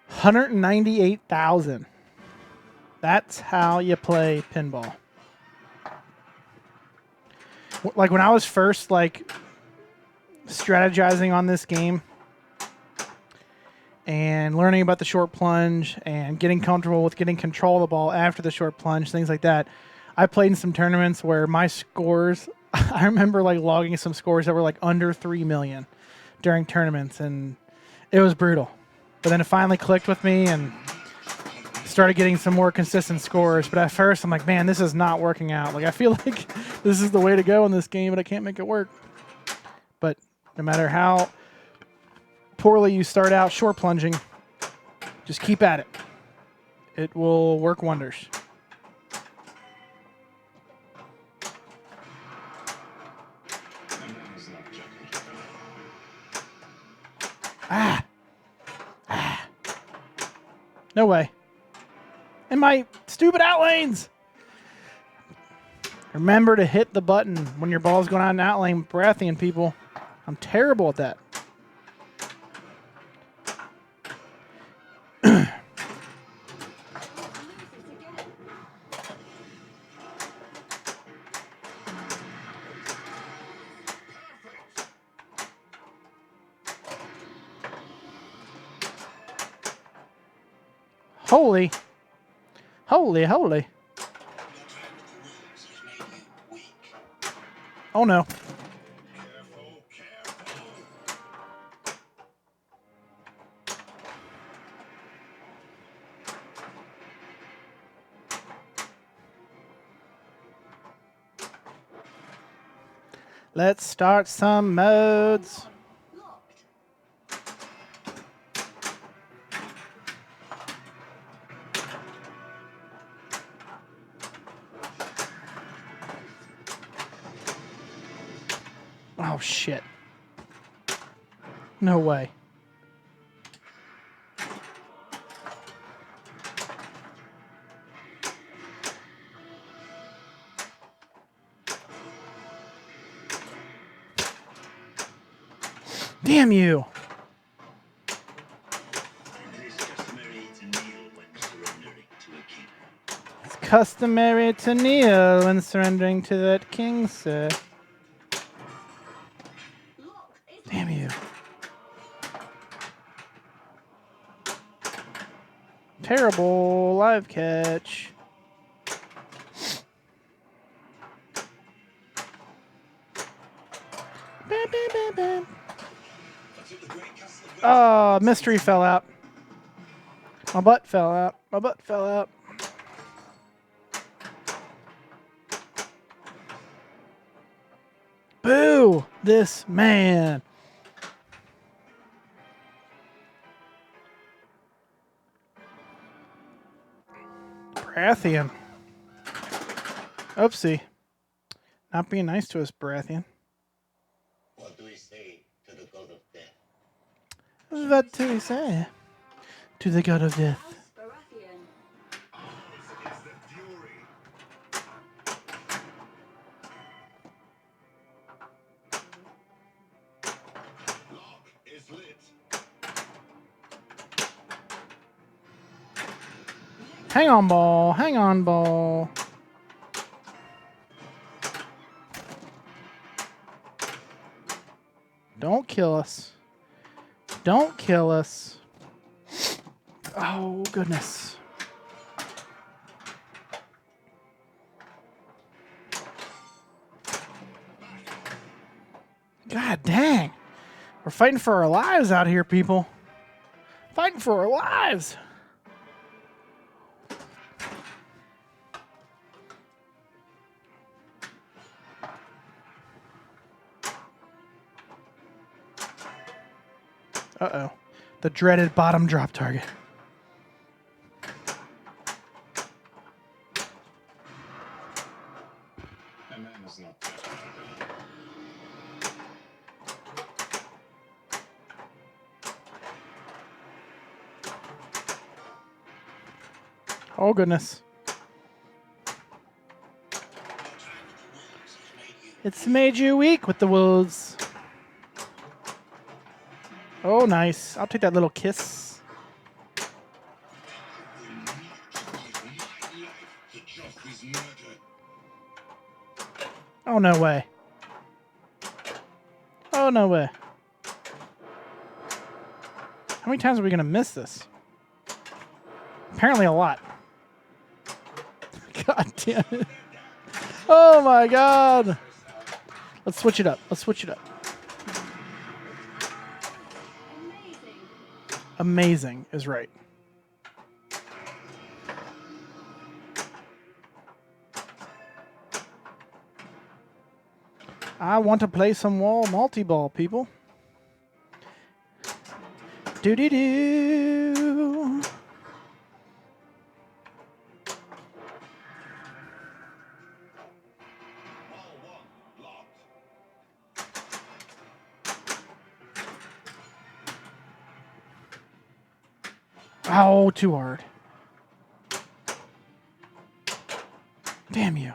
198,000. That's how you play pinball. Like when I was first like strategizing on this game and learning about the short plunge and getting comfortable with getting control of the ball after the short plunge, things like that. I played in some tournaments where my scores, I remember like logging some scores that were like under 3 million during tournaments, and it was brutal. But then it finally clicked with me and started getting some more consistent scores. But at first I'm like, man, this is not working out. Like I feel like this is the way to go in this game, but I can't make it work. But no matter how poorly you start out short plunging, just keep at it. It will work wonders. Ah. No way. And my stupid outlanes. Remember to hit the button when your ball's going out and outlane Baratheon, people. I'm terrible at that. Holy. Holy, holy. Oh no. Careful, careful. Let's start some modes. Locked. Oh shit. No way. Damn you. It is customary to kneel when surrendering to a king. It's customary to kneel when surrendering to that king, sir. Lock is Damn you. Terrible live catch. Oh, mystery fell out. My butt fell out. My butt fell out. Boo! This man. Baratheon. Oopsie. Not being nice to us, Baratheon. What do we say to the god of death? What do we say to the god of death? House Baratheon. Ours is the fury. Lock is lit. Hang on, ball. Hang on, ball. Don't kill us. Don't kill us. Oh, goodness. God dang. We're fighting for our lives out here, people. Fighting for our lives. Uh-oh. The dreaded bottom drop target. A man is not better than a girl. Oh, goodness. It's made you weak with the wolves. Oh, nice. I'll take that little kiss. Oh, no way. Oh, no way. How many times are we going to miss this? Apparently a lot. God damn it. Oh, my God. Let's switch it up. Let's switch it up. Amazing is right. I want to play some wall multi-ball, people. Do-do-do. Oh, too hard. Damn you.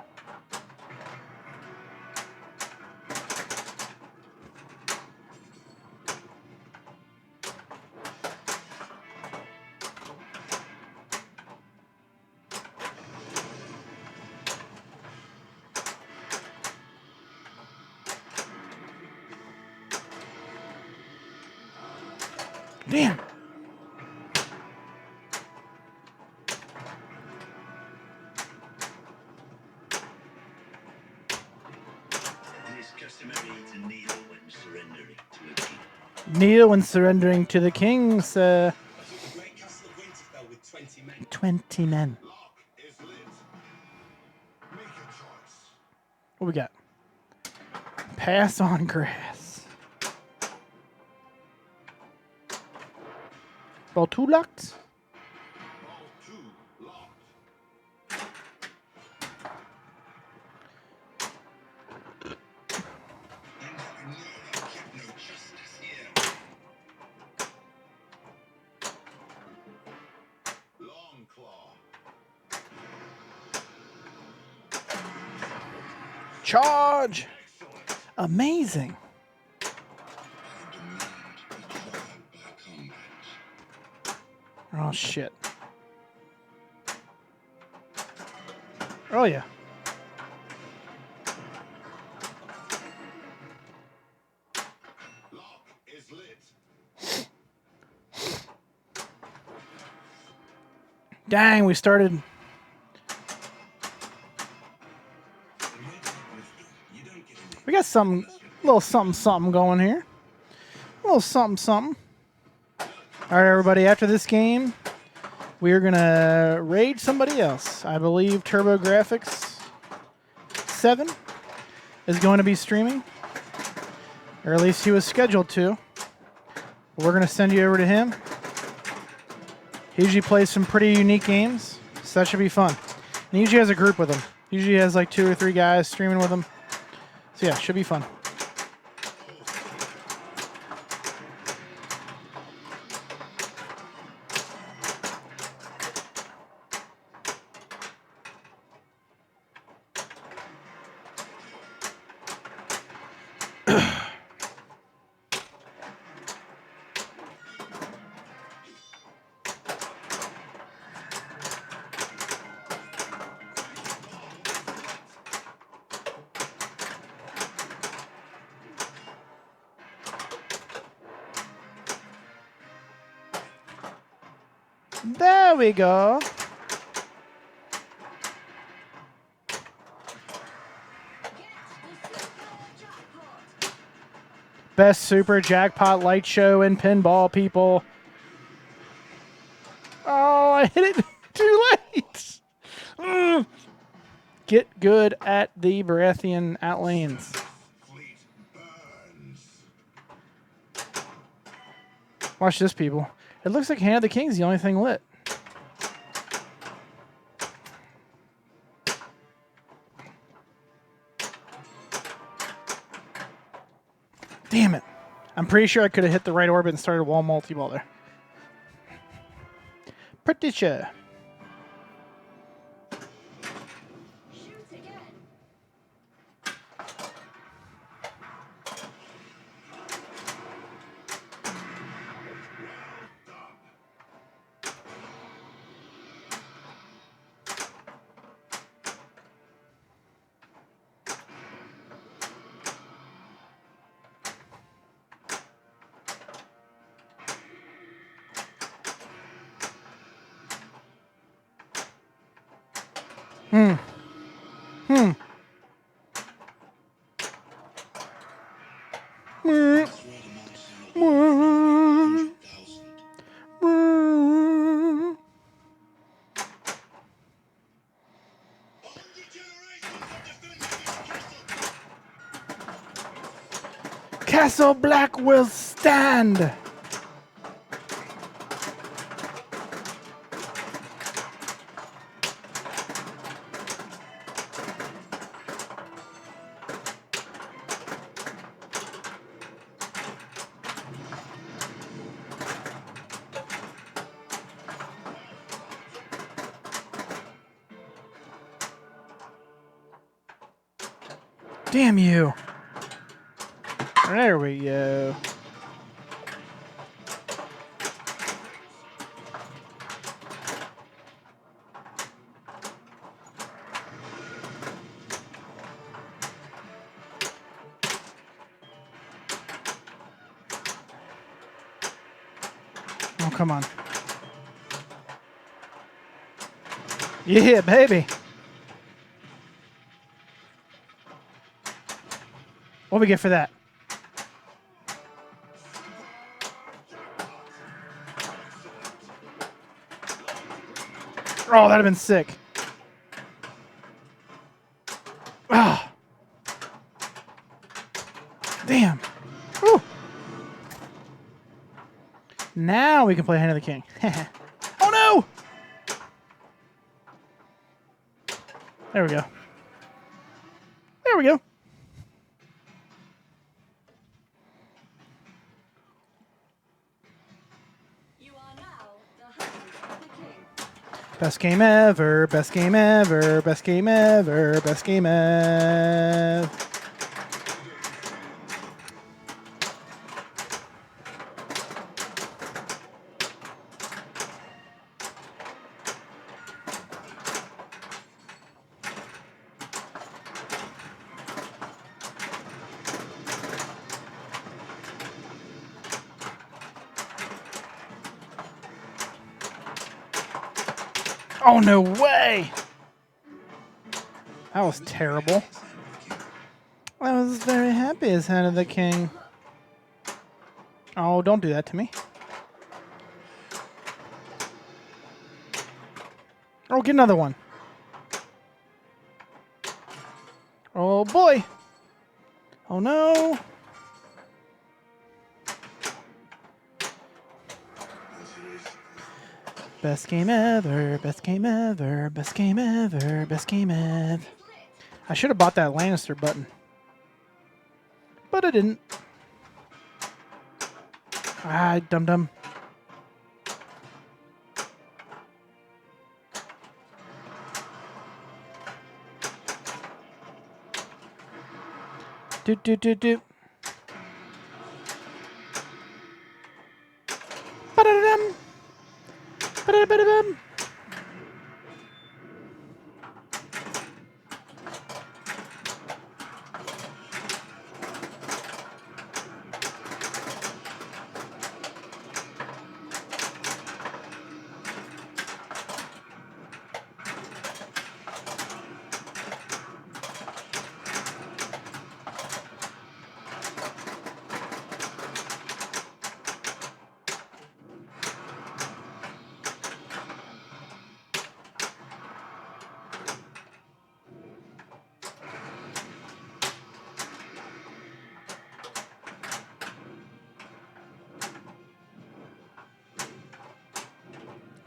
Damn. It is customary to kneel when surrendering to a king. Kneel when surrendering to the king, sir. The great castle of Winterfell with 20 men. 20 men. Lock is lit. Make a choice. What we got? Pass on grass. Ball 2 locked. Ball 2 locked. No justice here. Long claw. Charge. Excellent. Amazing. I demand a trial by combat. Oh, shit. Oh, yeah. Lock is lit. Dang, we started. We got some little something something going here. A little something something. All right, everybody. After this game, we are gonna raid somebody else. I believe TurboGrafx 7 is going to be streaming, or at least he was scheduled to. We're gonna send you over to him. He usually plays some pretty unique games, so that should be fun. And he usually has a group with him. Usually has like 2 or 3 guys streaming with him. So yeah, should be fun. There we go. Best super jackpot light show in pinball, people. Oh, I hit it too late. Get good at the Baratheon outlanes. Fleet burns. Watch this, people. It looks like Hand of the King's the only thing lit. Damn it. I'm pretty sure I could have hit the right orbit and started a wall multi-ball there. Pretty sure. Shoot again. Castle Black will stand. Damn you. There we go. Oh, come on. Yeah, baby. What do we get for that? Oh, that'd have been sick. Ah. Damn. Whew. Now we can play Hand of the King. Oh no! There we go. There we go. You are now the hand of the king. Best game ever, best game ever, best game ever, best game ever. Oh, no way! That was terrible. I was very happy as Hand of the King. Oh, don't do that to me. Oh, get another one. Oh, boy. Oh, no. Best game ever, best game ever, best game ever, best game ever. I should have bought that Lannister button. But I didn't. Ah, dum-dum. Doot, doot, doot, doot. Ba-da-da-dum. Ba-da-da-ba-da-bum.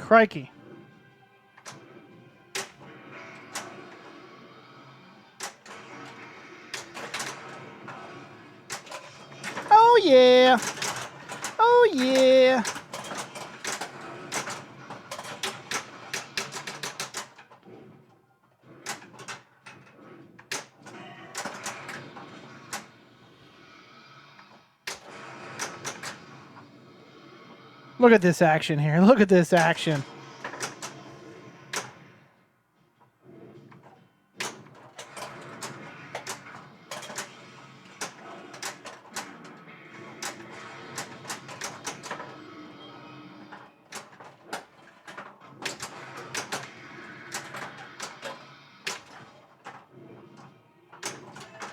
Crikey. Oh, yeah. Oh, yeah. Look at this action here. Look at this action.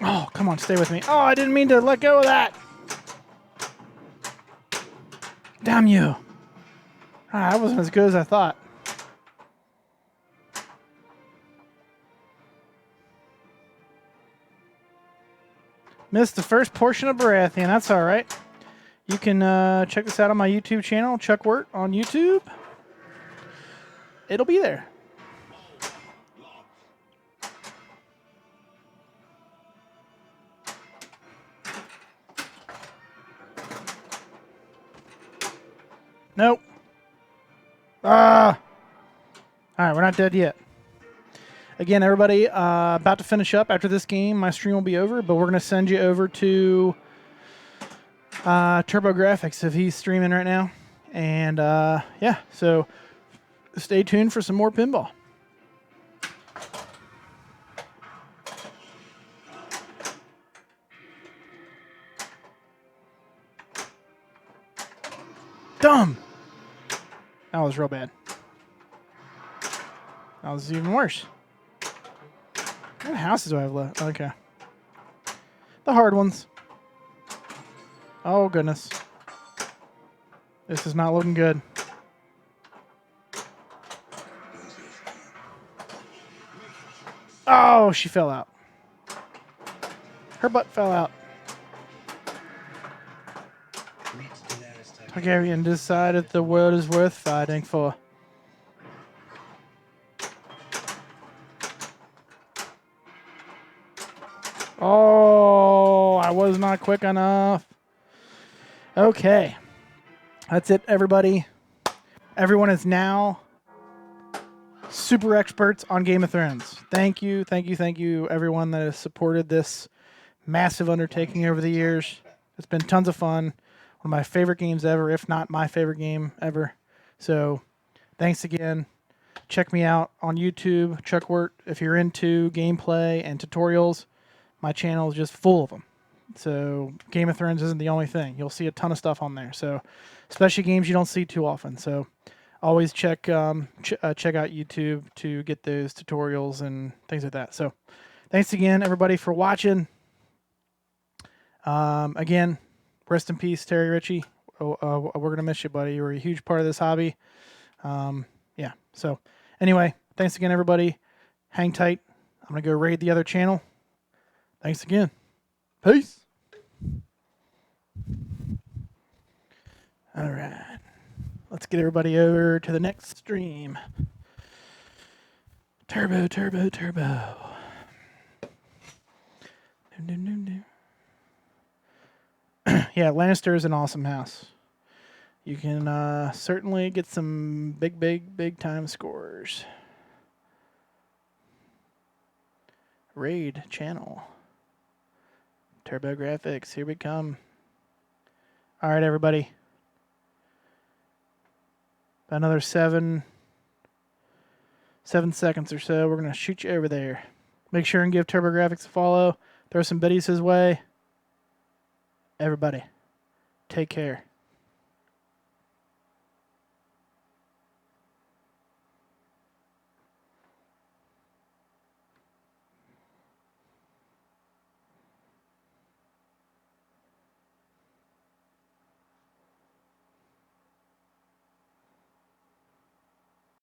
Oh, come on, stay with me. Oh, I didn't mean to let go of that. Damn you. Ah, that wasn't as good as I thought. Missed the first portion of Baratheon. That's all right. You can check this out on my YouTube channel, Chuck Wirt on YouTube. It'll be there. Nope. Ah. All right, we're not dead yet. Again, everybody, about to finish up after this game. My stream will be over, but we're going to send you over to TurboGrafx if he's streaming right now. And, yeah, so stay tuned for some more pinball. Dumb! That was real bad. That was even worse. What houses do I have left? Okay. The hard ones. Oh, goodness. This is not looking good. Oh, she fell out. Her butt fell out. Targaryen decided the world is worth fighting for. Oh, I was not quick enough. Okay. That's it, everybody. Everyone is now super experts on Game of Thrones. Thank you, thank you, thank you, everyone that has supported this massive undertaking over the years. It's been tons of fun. One of my favorite games ever, if not my favorite game ever. So, thanks again. Check me out on YouTube, Chuck Wirt. If you're into gameplay and tutorials, my channel is just full of them. So, Game of Thrones isn't the only thing. You'll see a ton of stuff on there. So, especially games you don't see too often. So, always check out YouTube to get those tutorials and things like that. So, thanks again, everybody, for watching. Again, rest in peace, Terry Ritchie. We're going to miss you, buddy. You were a huge part of this hobby. Yeah. So, anyway, thanks again, everybody. Hang tight. I'm going to go raid the other channel. Thanks again. Peace. All right. Let's get everybody over to the next stream. Turbo, turbo, turbo. Yeah, Lannister is an awesome house. You can certainly get some big time scores. Raid channel. TurboGrafx, here we come. All right, everybody. Another 7 seconds or so. We're going to shoot you over there. Make sure and give TurboGrafx a follow. Throw some biddies his way. Everybody, take care.